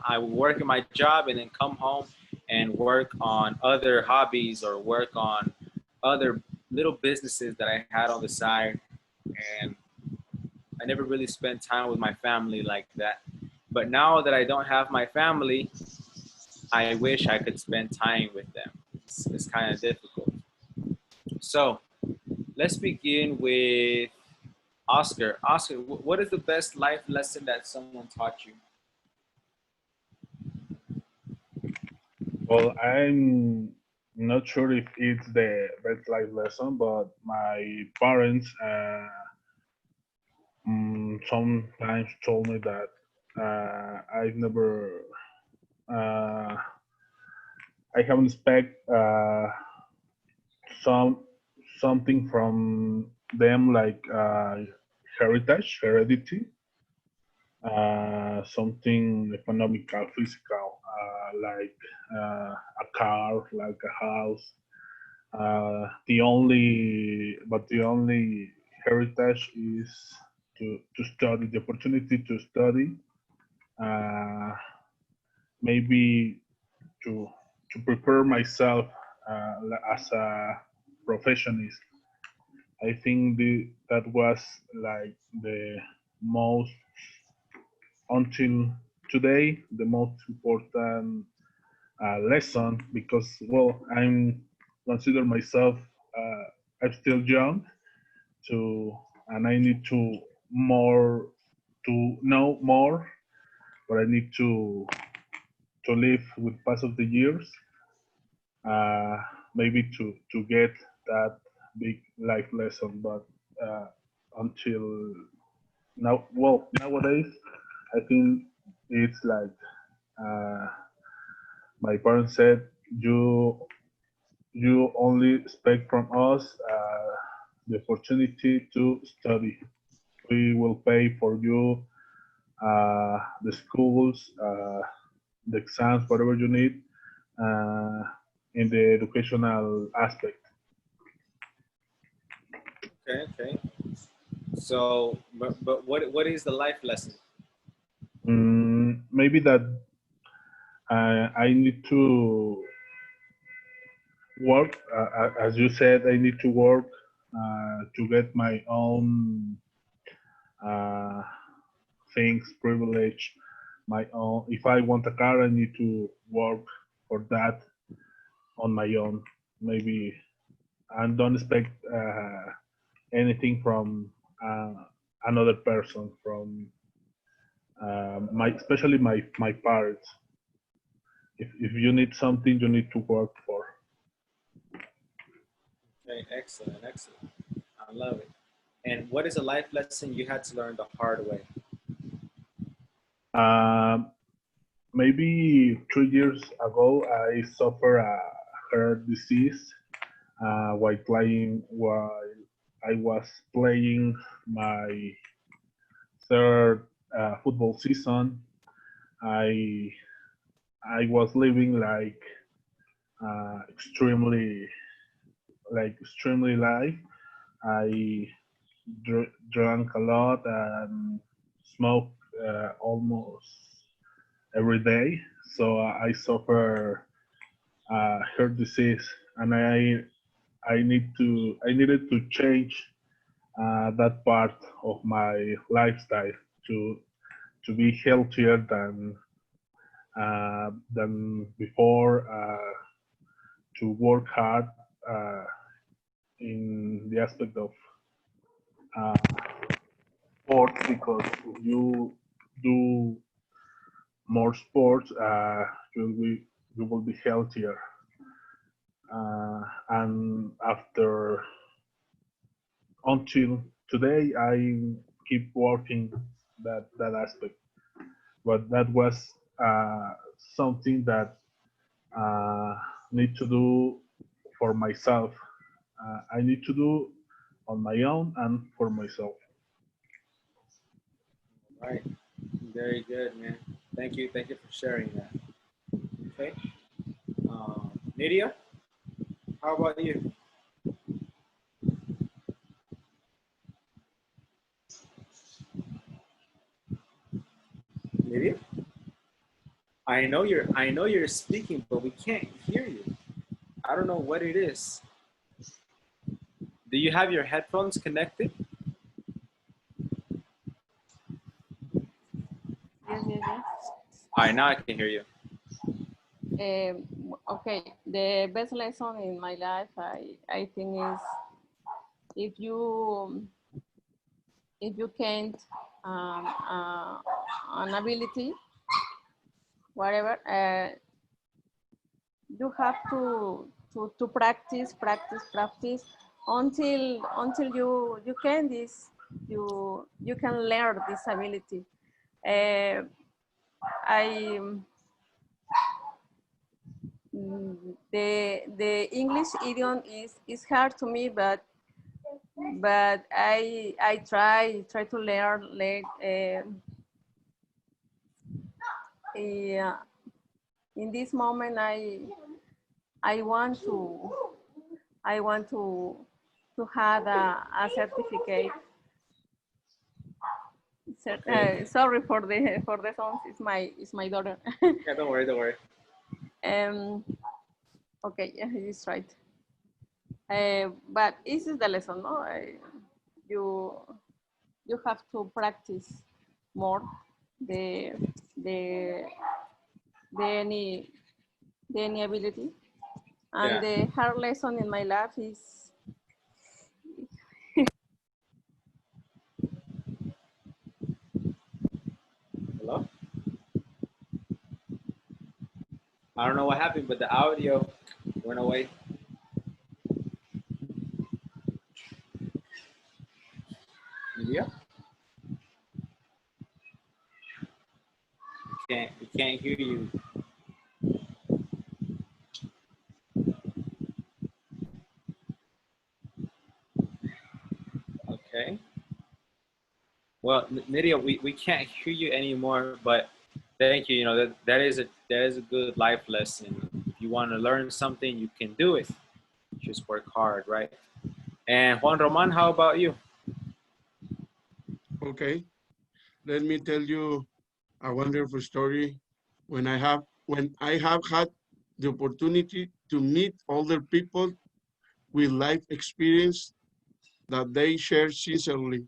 I would work in my job and then come home and work on other hobbies or work on other little businesses that I had on the side. And I never really spent time with my family like that. But now that I don't have my family, I wish I could spend time with them. It's kind of difficult. So let's begin with Oscar. Oscar, what is the best life lesson that someone taught you? Well, I'm not sure if it's the best life lesson, but my parents sometimes told me that I've never, uh, I haven't expect some something from them like heritage, heredity, something economical, physical, like a car, like a house. The only heritage is to study, the opportunity to study, uh, maybe to to prepare myself as a professionist. I think that was like the most, until today, the most important lesson, because well, I'm consider myself I'm still young to, and I need to know more, but I need to live with pass of the years, uh, maybe to get that big life lesson. But uh, until now, well, nowadays, I think it's like uh, my parents said, you only expect from us the opportunity to study. We will pay for you the schools, the exams, whatever you need uh, in the educational aspect. Okay, okay. So, but what is the life lesson? Maybe that I need to work, as you said, I need to work to get my own uh, things, privilege, my own. If I want a car, I need to work for that on my own. Maybe, and don't expect anything from another person, from especially my parents. If you need something, you need to work for. Okay, excellent, excellent. I love it. And what is a life lesson you had to learn the hard way? Um, Maybe 2 years ago, I suffered a heart disease while I was playing my third football season. I I was living extremely extremely life. I drank a lot and smoked almost every day. So I suffer heart disease, and I needed to change that part of my lifestyle to to be healthier than before, to work hard uh, in the aspect of uh, sports, because if you do more sports, you will be healthier. And after until today, I keep working that aspect. But that was something that need to do for myself. I need to do on my own and for myself. Right. Very good, man. Thank you for sharing that. Okay. Nydia, how about you? Nydia? I know you're speaking, but we can't hear you. I don't know what it is. Do you have your headphones connected? Yes, yes, yes. All right, now I can hear you. Okay, the best lesson in my life, I think, is if you can't an ability, whatever, you have to practice until you can this you can learn this ability. Uh, I the English idiom is hard to me, but I try to learn. In this moment, I want to I want to have a certificate. Okay. Sorry for the sounds. It's my daughter. Yeah, don't worry, don't worry. Okay, yeah, he's right. But this is the lesson, no? You you have to practice more the the any ability. And Yeah. the hard lesson in my life is Hello? I don't know what happened, but the audio went away. Nydia? We can't hear you. Okay. Well, Nydia, we can't hear you anymore, but thank you. You know that is a good life lesson. If you want to learn something, you can do it. Just work hard, right? And Juan Roman, how about you? Okay, let me tell you a wonderful story. When I have had the opportunity to meet older people with life experience that they share sincerely.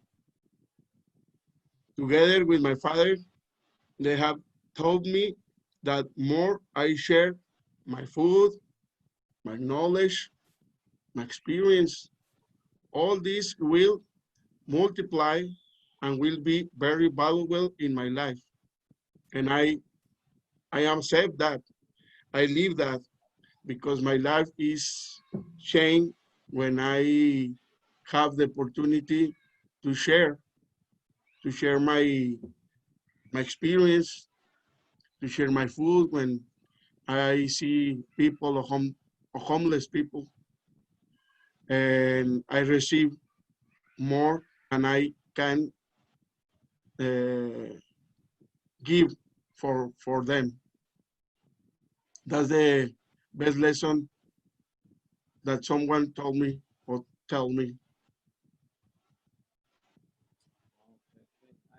Together with my father, they have told me that more I share my food, my knowledge, my experience, all this will multiply and will be very valuable in my life. And I accept that. I live that because my life is changed when I have the opportunity to share my experience, to share my food when I see people or homeless people, and I receive more than I can uh, give for them. That's the best lesson that someone told me or tell me.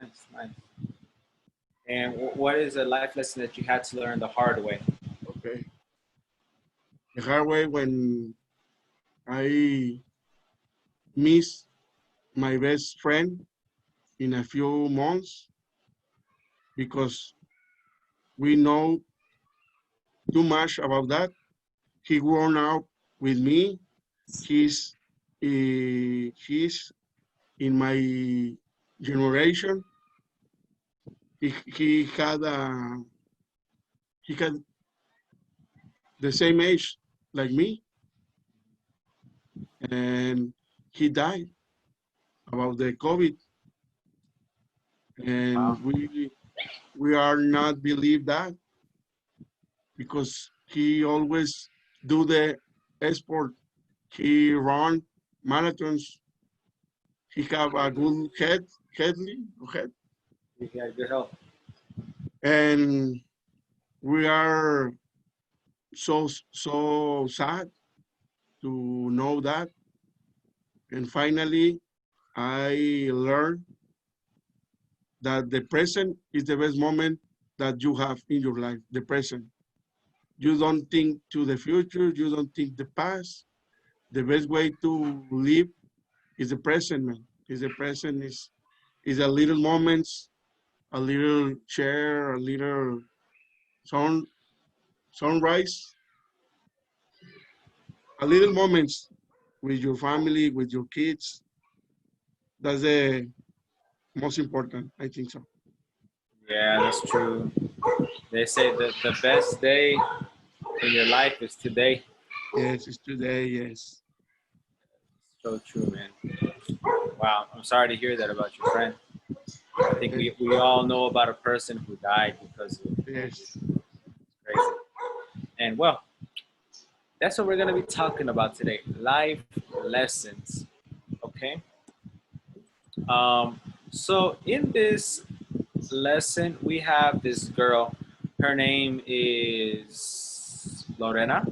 Nice, nice. And what is a life lesson that you had to learn the hard way? Okay. The hard way when I miss my best friend in a few months because we know too much about that. He grown up with me. He's in my generation. He had he had the same age like me, and he died about the COVID, Wow. and we are not believe that. because he always do the sport. He run marathons. He have a good head, Yeah, good health. and we are so sad to know that. And finally, I learned that the present is the best moment that you have in your life. The present. You don't think to the future. You don't think the past. The best way to live is the present, man. Is the present is a little moments, a little chair, a little sun sunrise, a little moments with your family, with your kids. That's the most important. I think so. Yeah, that's true. They say that the best day in your life is today. Yes, it's today. Yes, So true, man. Wow, I'm sorry to hear that about your friend. I think yes, we all know about a person who died because of yes. COVID. Crazy. And well, that's what we're gonna be talking about today. Life lessons. Okay. Um, so in this lesson, we have this girl. Her name is Lorena,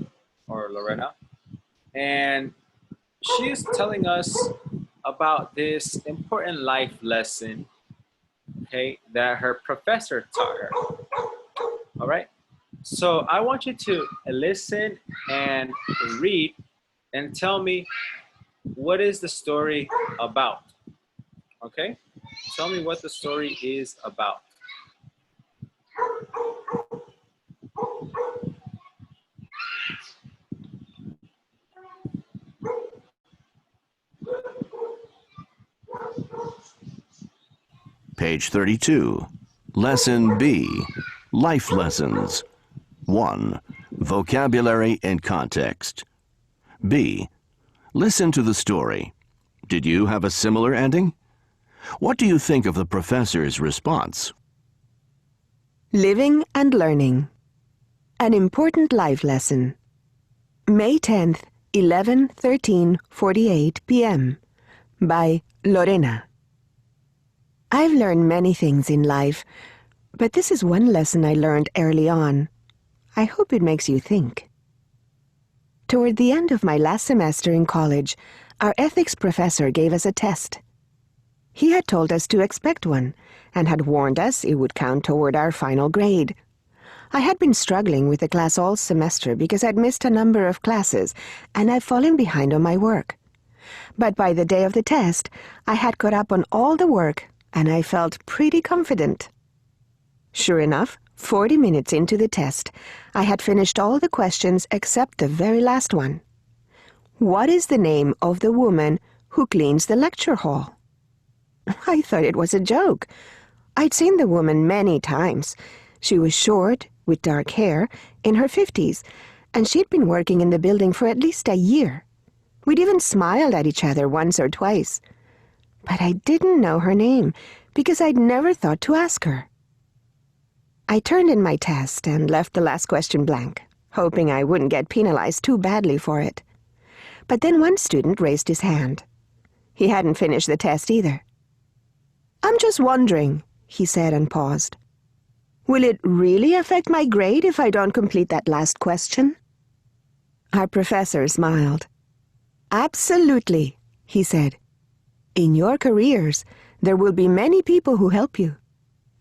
and she is telling us about this important life lesson, okay, that her professor taught her. All right. So I want you to listen and read and tell me what is the story about. Okay? Tell me what the story is about. Page 32. Lesson B. Life Lessons. 1. Vocabulary and context. B. Listen to the story. Did you have a similar ending? What do you think of the professor's response? Living and Learning. An Important Life Lesson. May 10th, 11:13:48 p.m. by Lorena. I've learned many things in life, but this is one lesson I learned early on. I hope it makes you think. Toward the end of my last semester in college, our ethics professor gave us a test. He had told us to expect one, and had warned us it would count toward our final grade. I had been struggling with the class all semester because I'd missed a number of classes, and I'd fallen behind on my work. But by the day of the test, I had caught up on all the work, and I felt pretty confident. Sure enough, 40 minutes into the test, I had finished all the questions except the very last one. What is the name of the woman who cleans the lecture hall? I thought it was a joke. I'd seen the woman many times. She was short, with dark hair, in her 50s, and she'd been working in the building for at least a year. We'd even smiled at each other once or twice. But I didn't know her name, because I'd never thought to ask her. I turned in my test and left the last question blank, hoping I wouldn't get penalized too badly for it. But then one student raised his hand. He hadn't finished the test either. "I'm just wondering," he said and paused. "Will it really affect my grade if I don't complete that last question?" Our professor smiled. "Absolutely," he said. "In your careers, there will be many people who help you.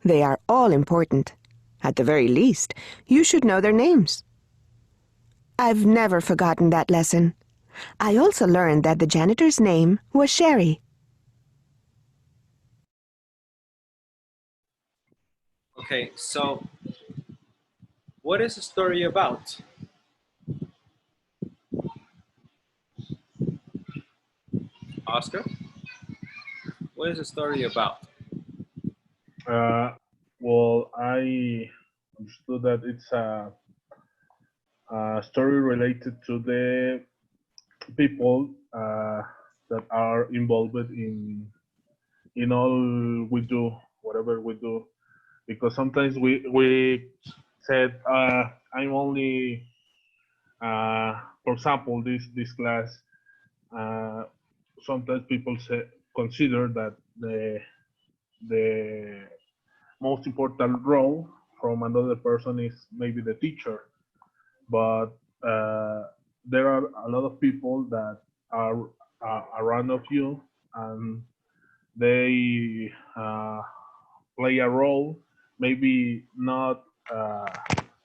They are all important. At the very least, you should know their names." I've never forgotten that lesson. I also learned that the janitor's name was Sherry. Okay, so what is the story about? Oscar? What is the story about? Uh, well, I understood that it's a story related to the people that are involved in all we do, whatever we do, because sometimes we said, I'm only, for example, this class. Uh, Sometimes people consider that the most important role from another person is maybe the teacher, but there are a lot of people that are around of you, and they play a role, maybe not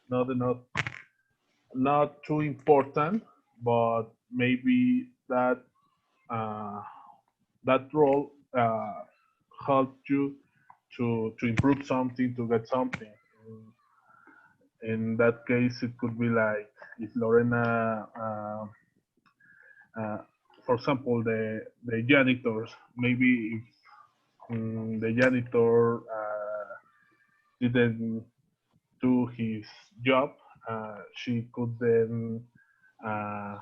not not too important, but maybe uh, that role helped you to improve something, to get something. In that case, it could be like if Lorena, uh, for example, the janitors, maybe if the janitor didn't do his job, she could then uh,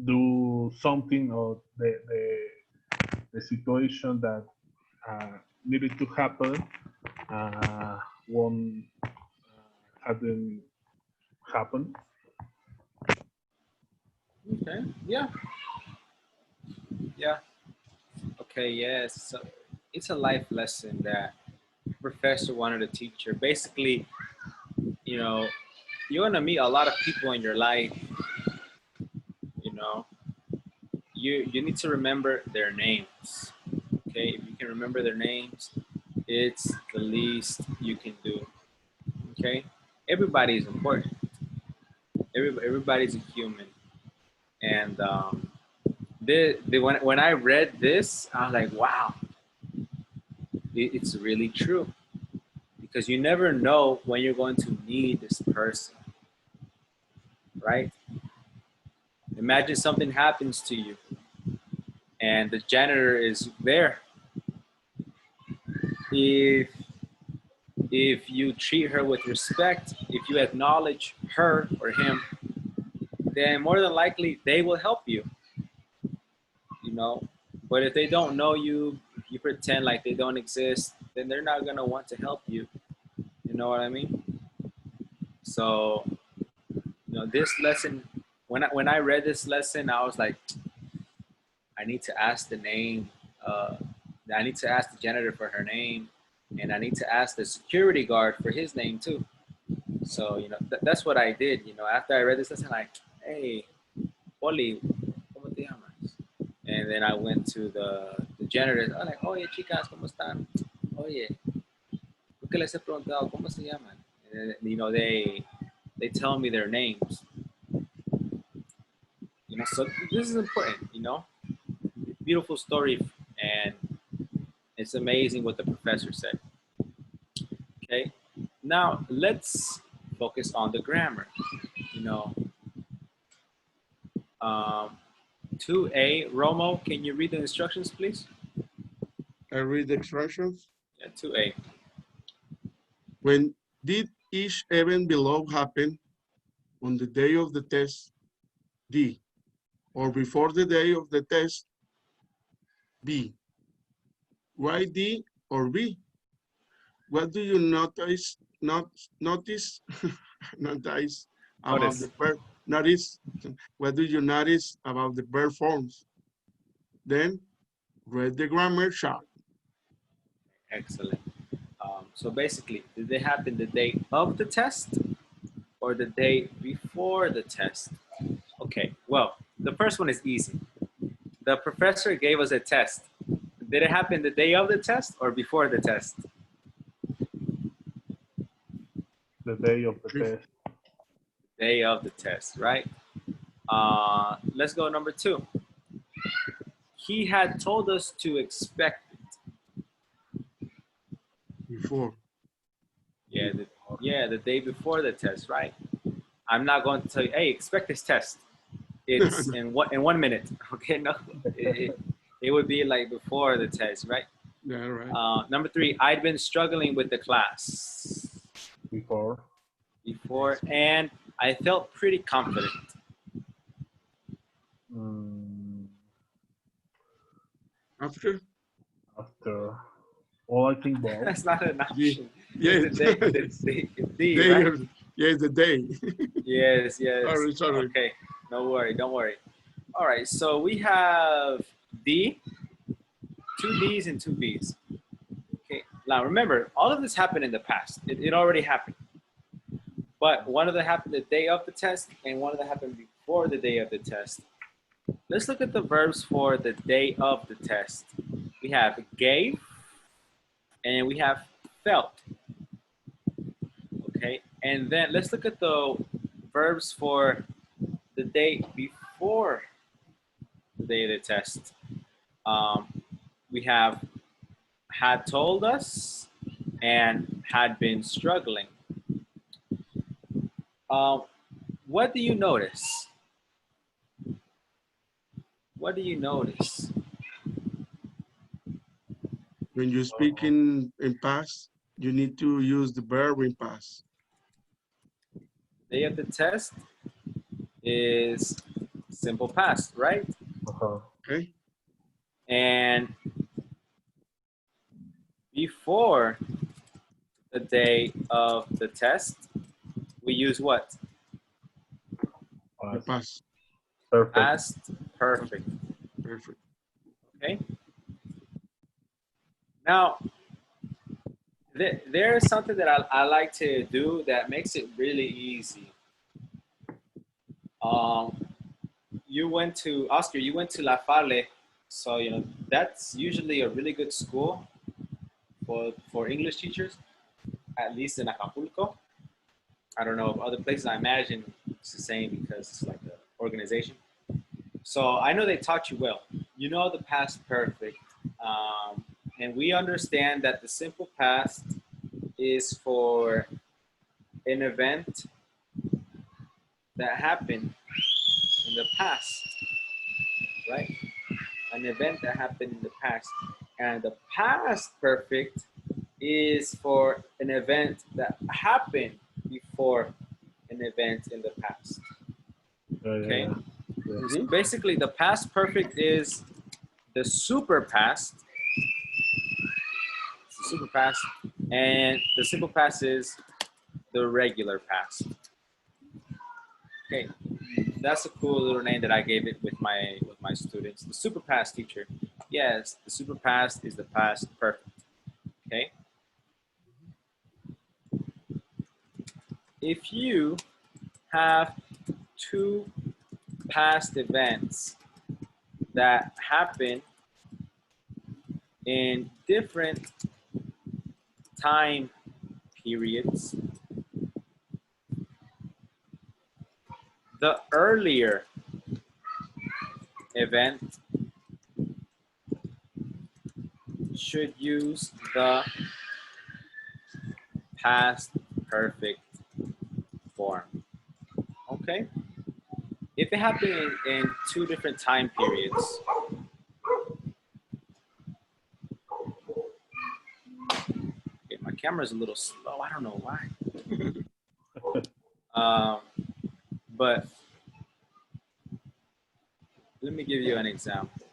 do something, or the situation that needed to happen won't hadn't happened. Okay. Yeah. Yeah. Okay. Yes. So it's a life lesson that professor wanted to teach her. Basically, you know, you're gonna meet a lot of people in your life. You know, you need to remember their names. Okay. If you can remember their names, it's the least you can do. Okay. Everybody is important. Everybody's a human, and when I read this, I was like, wow, it's really true, because you never know when you're going to need this person, right? Imagine something happens to you and the janitor is there. If you treat her with respect, if you acknowledge her or him, then more than likely they will help you, you know. But if they don't know you, if you pretend like they don't exist, then they're not gonna want to help you. You know what I mean? So, this lesson, when I read this lesson, I was like, I need to ask the name. I need to ask the janitor for her name, and I need to ask the security guard for his name too. So, that's what I did. After I read this lesson, like, hey, Oli, ¿cómo te llamas? And then I went to the janitor. I was like, oye, chicas, ¿cómo están? Oye, ¿por qué les he preguntado cómo se llaman? And they tell me their names. So this is important. Beautiful story, and it's amazing what the professor said. Okay, now let's focus on the grammar. 2A, Romo, can you read the instructions, please? I read the instructions. Yeah, 2A. When did each event below happen? On the day of the test, D. Or before the day of the test, B. Why D or B? What do you notice notice about the verb? Notice. What do you notice about the verb forms? Then read the grammar chart. Excellent. So basically, did they happen the day of the test or the day before the test? Okay, well, the first one is easy. The professor gave us a test. Did it happen the day of the test or before the test? The day of the test. Day of the test, right? Let's go number 2. He had told us to expect it. Before. Yeah, the day before the test, right? I'm not going to tell you, hey, expect this test. It's in 1 minute. Okay, no, it would be like before the test, right? Yeah, right. Number 3, I'd been struggling with the class. Before, and I felt pretty confident. After. Well, I think both. That's not an option. Yeah. The day, Yes, the day. Yes, yes. Sorry. Okay, no worry, don't worry. All right, so we have D, two D's and two B's. Okay, now remember, all of this happened in the past. It already happened. But one of them happened the day of the test, and one of them happened before the day of the test. Let's look at the verbs for the day of the test. We have gave, and we have felt. Okay, and then let's look at the verbs for the day before the day of the test. We have had told us and had been struggling. What do you notice? What do you notice? When you speak in past, you need to use the verb in past. Day of the test is simple past, right? Okay. And before the day of the test, we use what? The past. Perfect. Past perfect. Perfect. Okay. Now, there is something that I like to do that makes it really easy. You went to Oscar. You went to La Falle, so you know that's usually a really good school for English teachers, at least in Acapulco. I don't know of other places. I imagine it's the same because it's like an organization. So I know they taught you well. You know the past perfect, and we understand that the simple past is for an event that happened in the past, right? An event that happened in the past. And the past perfect is for an event that happened before an event in the past. Okay? So basically, the past perfect is the super past. It's the super past. And the simple past is the regular past. Okay, that's a cool little name that I gave it with my students. The super past teacher. Yes, the super past is the past perfect. Okay. If you have two past events that happen in different time periods, the earlier event should use the past perfect form. Okay? If it happened in two different time periods, okay, my camera's a little slow. I don't know why. But let me give you an example.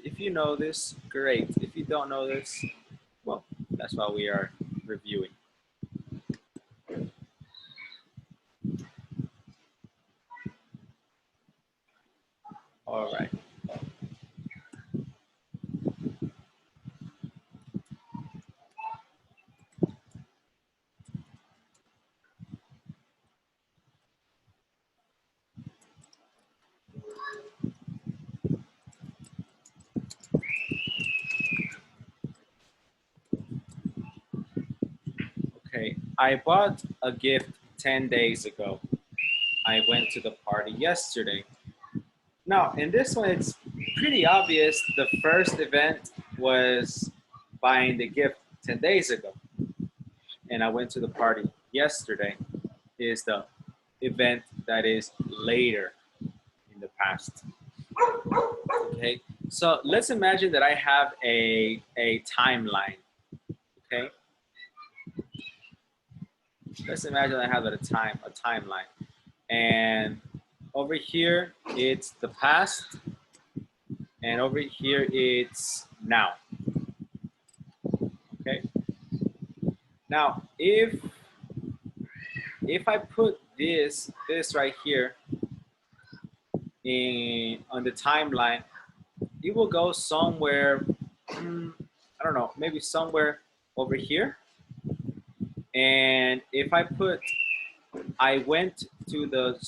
If you know this, great. If you don't know this, well, that's why we are reviewing. All right. Okay, I bought a gift 10 days ago. I went to the party yesterday. Now, in this one, it's pretty obvious the first event was buying the gift 10 days ago. And I went to the party yesterday is the event that is later in the past. Okay, so let's imagine that I have a timeline. Okay, let's imagine I have a timeline, and over here it's the past, and over here it's now. Okay, now if if I put this right here on the timeline, it will go somewhere, I don't know, maybe somewhere over here. And if I put, I went to the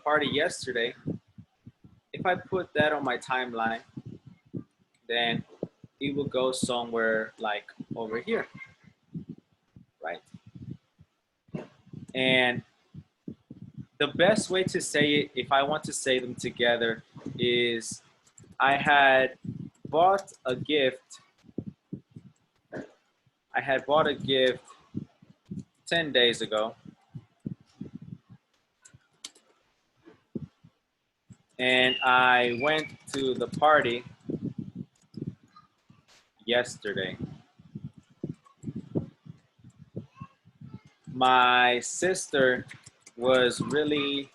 party yesterday, if I put that on my timeline, then it will go somewhere like over here, right? And the best way to say it, if I want to say them together, is I had bought a gift. I had bought a gift 10 days ago. And I went to the party yesterday. My sister was really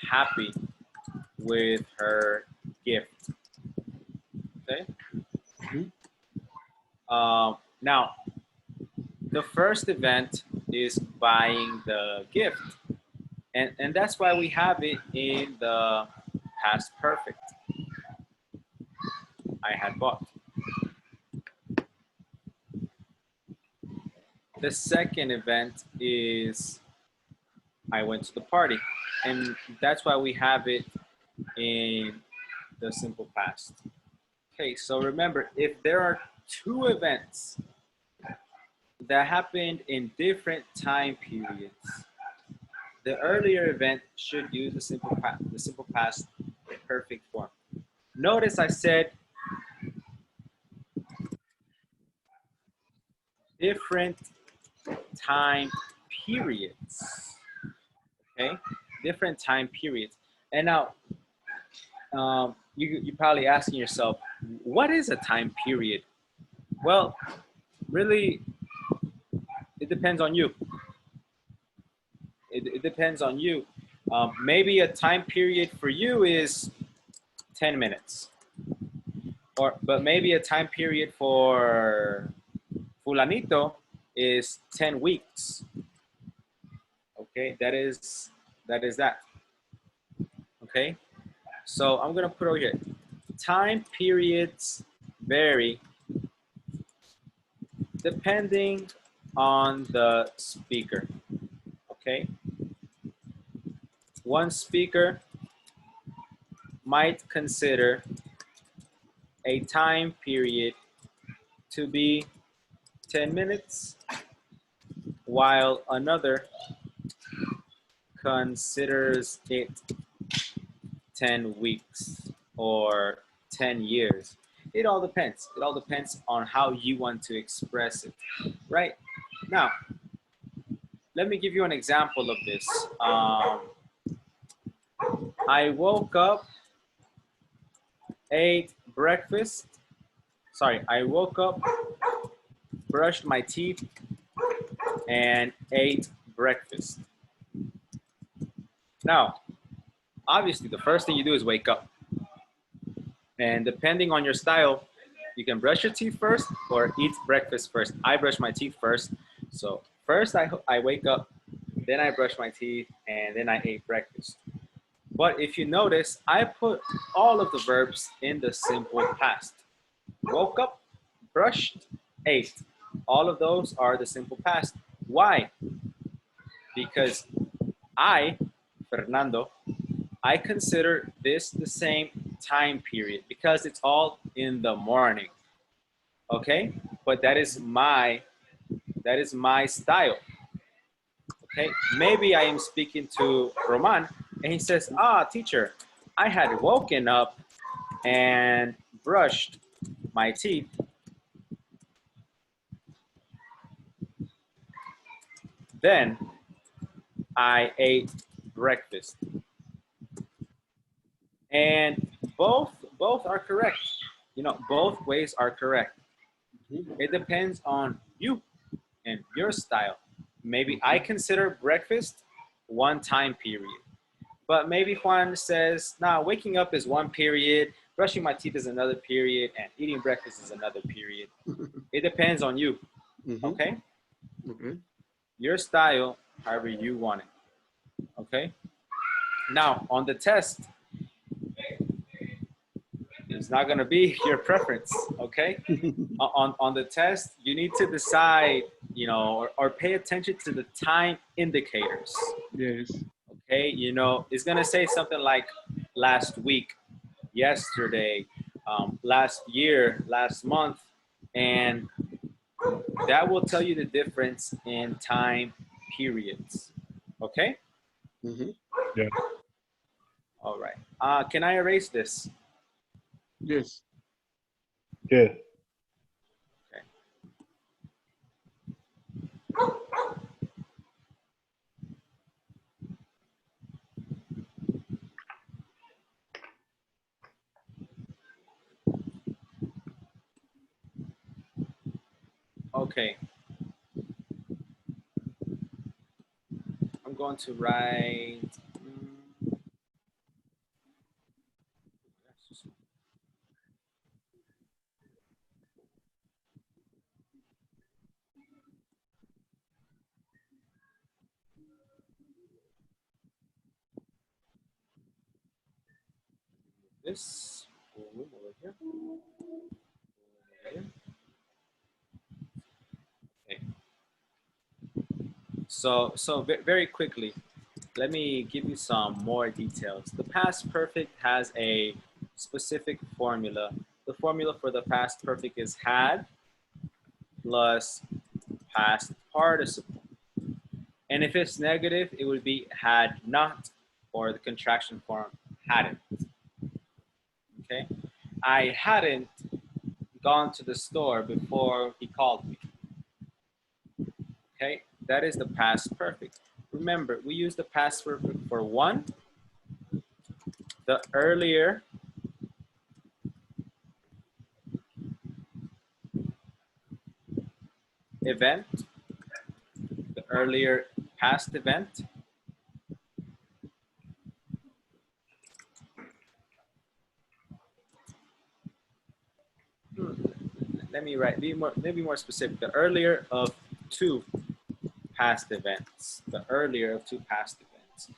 happy with her gift. Okay. Now, the first event is buying the gift. And that's why we have it in the past perfect. I had bought. The second event is I went to the party. And that's why we have it in the simple past. Okay, so remember, if there are two events that happened in different time periods, the earlier event should use the simple past perfect form. Notice I said different time periods. Okay, different time periods. And now, you're probably asking yourself, what is a time period? Well, really, it depends on you. It depends on you. Maybe a time period for you is 10 minutes. But maybe a time period for fulanito is 10 weeks. Okay, that is that. Okay, so I'm gonna put over here. Time periods vary depending on the speaker. Okay, one speaker might consider a time period to be 10 minutes, while another considers it 10 weeks or 10 years. It all depends. It all depends on how you want to express it, right? Now, let me give you an example of this. I woke up, ate breakfast. Sorry, I woke up, brushed my teeth, and ate breakfast. Now, obviously, the first thing you do is wake up. And depending on your style, you can brush your teeth first or eat breakfast first. I brush my teeth first. So first I wake up, then I brush my teeth, and then I ate breakfast. But if you notice, I put all of the verbs in the simple past. Woke up, brushed, ate. All of those are the simple past. Why? Because I, Fernando, I consider this the same time period because it's all in the morning. Okay? But that is my style. Okay? Maybe I am speaking to Roman and he says, teacher, I had woken up and brushed my teeth. Then I ate breakfast. And both are correct. You know, both ways are correct. It depends on you and your style. Maybe I consider breakfast one time period. But maybe Juan says, nah, waking up is one period, brushing my teeth is another period, and eating breakfast is another period. It depends on you. Okay? Okay. Your style however you want it. Okay. Now on the test, it's not going to be your preference. Okay. On the test, you need to decide, you know, or pay attention to the time indicators. Yes. Okay. You know, it's going to say something like last week, yesterday, last year, last month, and that will tell you the difference in time periods. Okay? Mm-hmm. Yeah. All right. Can I erase this? Yes. Yeah. Okay. Okay. I'm going to write. This. Over here. Over here. Okay. So very quickly, let me give you some more details. The past perfect has a specific formula. The formula for the past perfect is had plus past participle. And if it's negative, it would be had not, or the contraction form hadn't. Okay? I hadn't gone to the store before he called me. Okay? That is the past perfect. Remember, we use the past perfect for one, the earlier event, the earlier past event, let me write, maybe more specific, the earlier of two past events, the earlier of two past events.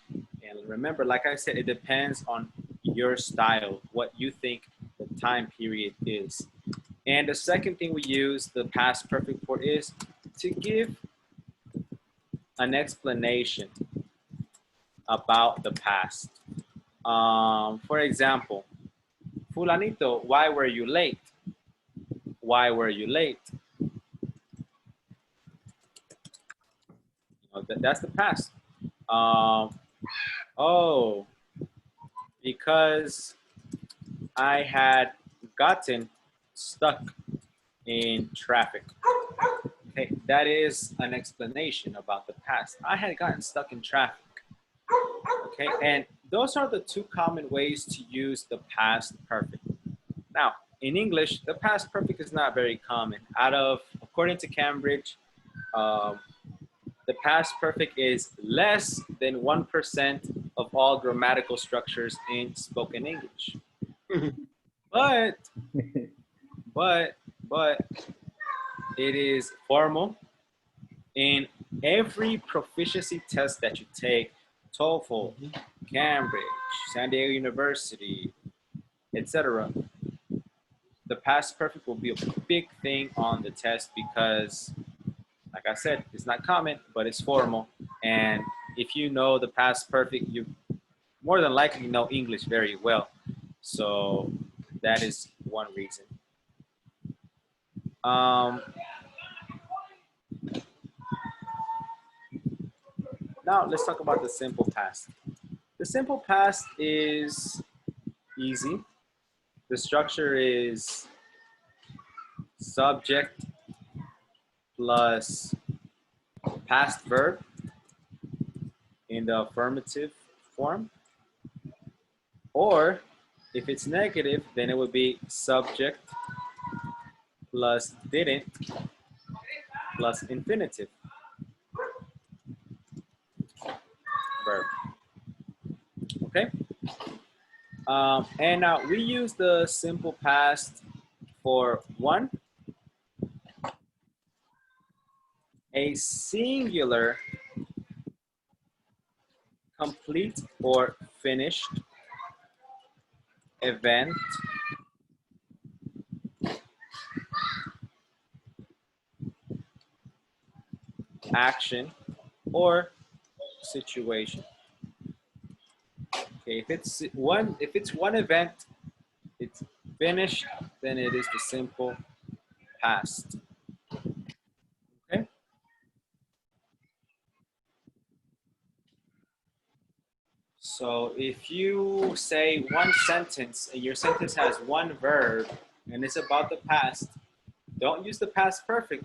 And remember, like I said, it depends on your style, what you think the time period is. And the second thing we use the past perfect for is to give an explanation about the past. For example, Fulanito, why were you late? Why were you late? You know, that's the past. Oh, because I had gotten stuck in traffic. Okay, that is an explanation about the past. I had gotten stuck in traffic. Okay, and those are the two common ways to use the past perfect. Now, in English, the past perfect is not very common. According to Cambridge, the past perfect is less than 1% of all grammatical structures in spoken English. But it is formal in every proficiency test that you take, TOEFL, Cambridge, San Diego University, etc. The past perfect will be a big thing on the test because, like I said, it's not common, but it's formal. And if you know the past perfect, you more than likely know English very well. So that is one reason. Now let's talk about the simple past. The simple past is easy. The structure is subject plus past verb in the affirmative form. Or if it's negative, then it would be subject plus didn't plus infinitive verb. Okay? And now we use the simple past for one, a singular complete or finished event, action, or situation. Okay, if it's one event, it's finished, then it is the simple past. Okay. So if you say one sentence and your sentence has one verb and it's about the past, don't use the past perfect.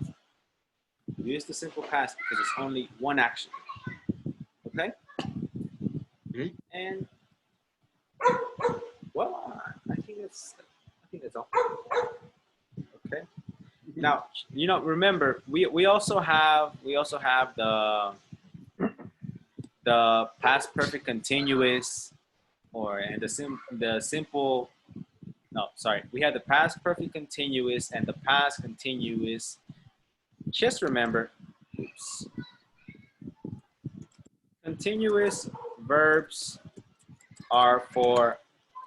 Use the simple past because it's only one action. Okay? Okay. And well, I think that's all. Okay. Now, remember, we also have the past perfect continuous, and the simple. No, sorry. We have the past perfect continuous and the past continuous. Just remember, oops. Continuous verbs are for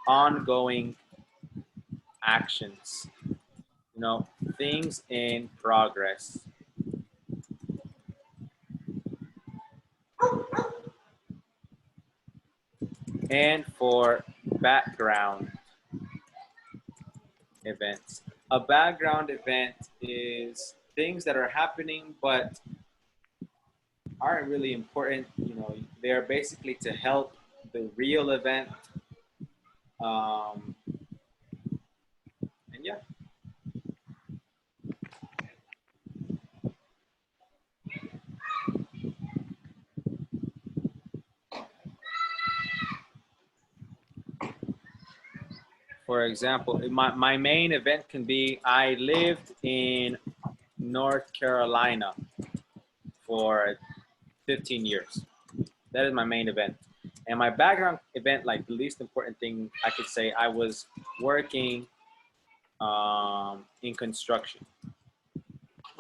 ongoing actions. Things in progress. And for background events. A background event is things that are happening but aren't really important. They are basically to help the real event. And yeah. For example, my main event can be I lived in North Carolina for 15 years. That is my main event. And my background event, like the least important thing, I could say I was working in construction.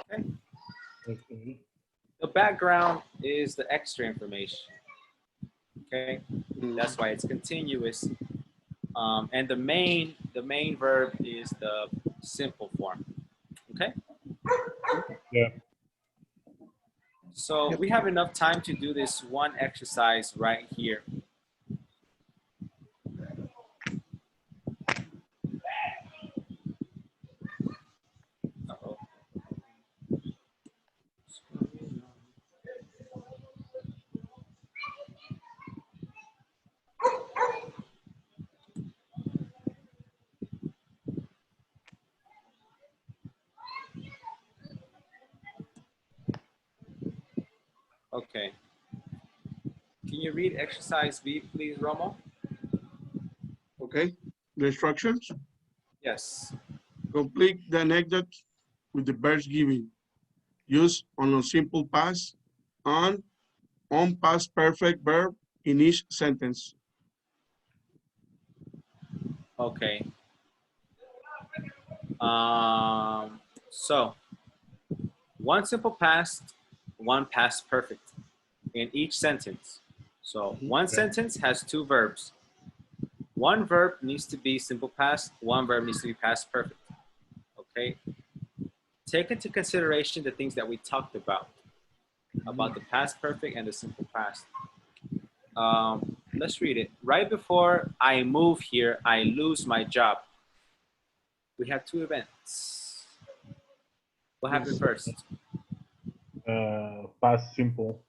Okay. Okay. The background is the extra information. Okay. That's why it's continuous. And the main verb is the simple form. Okay. Yeah. So we have enough time to do this one exercise right here. Uh-oh. Okay. Can you read exercise B, please, Romo? Okay. The instructions. Yes. Complete the anecdote with the verbs given. Use on a simple past and on past perfect verb in each sentence. Okay. So one simple past, one past perfect in each sentence. So one sentence has two verbs. One verb needs to be simple past, one verb needs to be past perfect. Okay. Take into consideration the things that we talked about the past perfect and the simple past. Let's read it. Right before I move here, I lose my job. We have two events. What happened first? Past simple.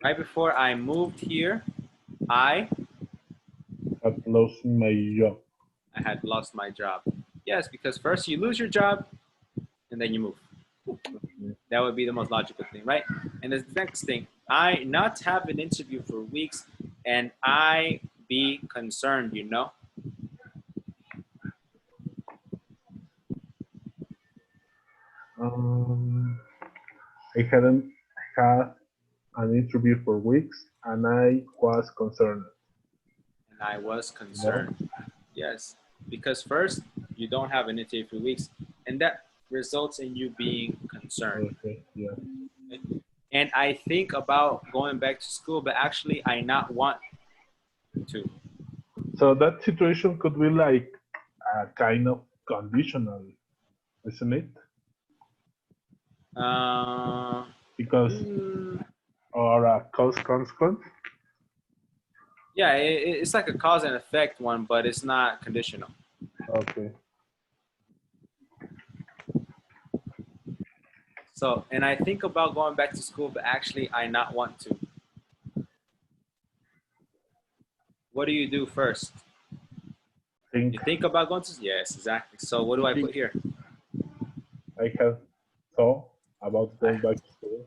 Right before I moved here, I Had lost my job. had lost my job. Yes, because first you lose your job and then you move. That would be the most logical thing, right? And the next thing, I not have an interview for weeks and I be concerned, I hadn't had an interview for weeks and I was concerned. And I was concerned. Yes, because first you don't have an interview for weeks and that results in you being concerned. Okay, yeah. Okay? And I think about going back to school, but actually I not want to. So that situation could be like a kind of conditional, isn't it? Uh, Because mm, or a cause consequence. yeah, it's like a cause and effect one, but it's not conditional. Okay. So, and I think about going back to school, but actually I not want to. What do you do first? Think You think about going to? Yes, exactly. So what do I put here? I have thought about going back to school,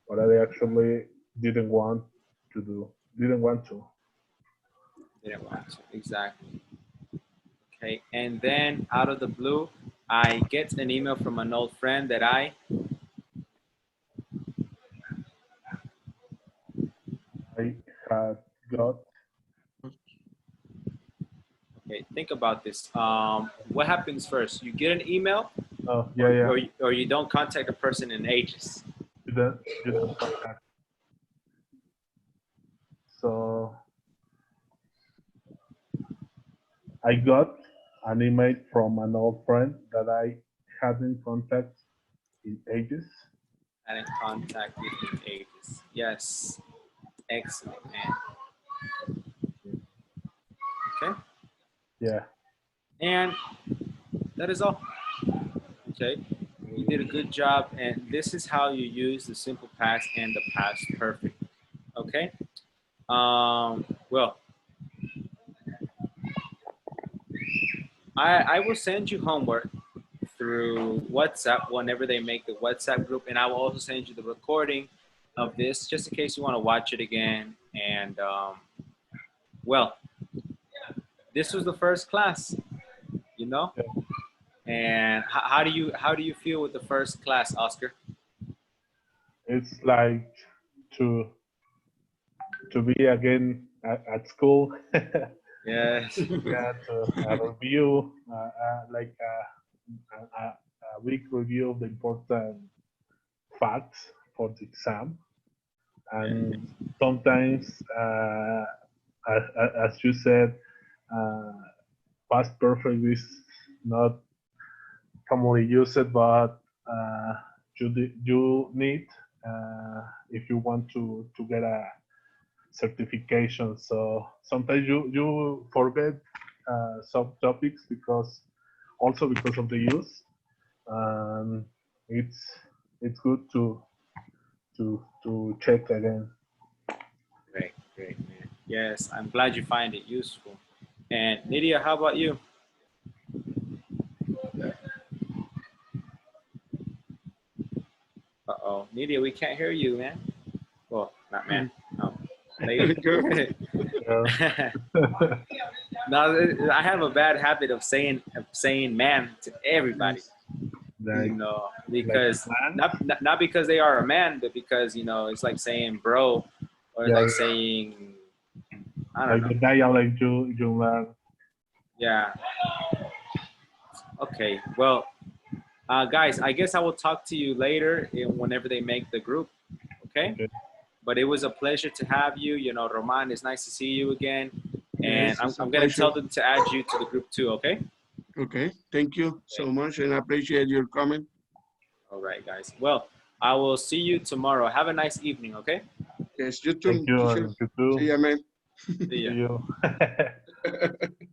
but I actually didn't want to do. Didn't want to. Didn't want to. Exactly. Okay. And then out of the blue, I get an email from an old friend that I had got. okay, think about this. What happens first? You get an email Oh yeah, yeah. or you don't contact a person in ages. You don't contact. So I got an email from an old friend that I hadn't contact in ages. I didn't contact you in ages. Yes. Excellent, man. Okay. Yeah. And that is all. Okay. You did a good job. And this is how you use the simple past and the past perfect. Okay. Well, I will send you homework through WhatsApp whenever they make the WhatsApp group. And I will also send you the recording of this just in case you want to watch it again. And well, this was the first class, you know? Yeah. And how do you feel with the first class, Oscar? It's like to to be again at school. Yes. Yeah, to review like a week review of the important facts for the exam, and sometimes as you said, uh, past perfect is not commonly used, but you need if you want to get a certification. So sometimes you forget some topics because also because of the use. Um, it's it's good to check again. Great, great, man. Yes, I'm glad you find it useful. And Nydia, how about you? Uh-oh. Nydia, we can't hear you, man. Well, not man. No. Lady. Yeah. No, I have a bad habit of saying man to everybody. like, You know, like because man. not because they are a man, but because it's like saying bro, or it's Yeah. like saying I don't Like know. the dialect you learn. Yeah. Okay. Well, guys, I guess I will talk to you later whenever they make the group. Okay. Okay. But it was a pleasure to have you. Roman, it's nice to see you again. And Yes, it's a I'm going to tell pleasure. them to add you to the group too. Okay. Okay, thank you so much, and I appreciate your comment. All right, guys. Well, I will see you tomorrow. Have a nice evening. Okay. Yes, you Thank too, you, teacher. and you too. See ya, man. See See ya. you.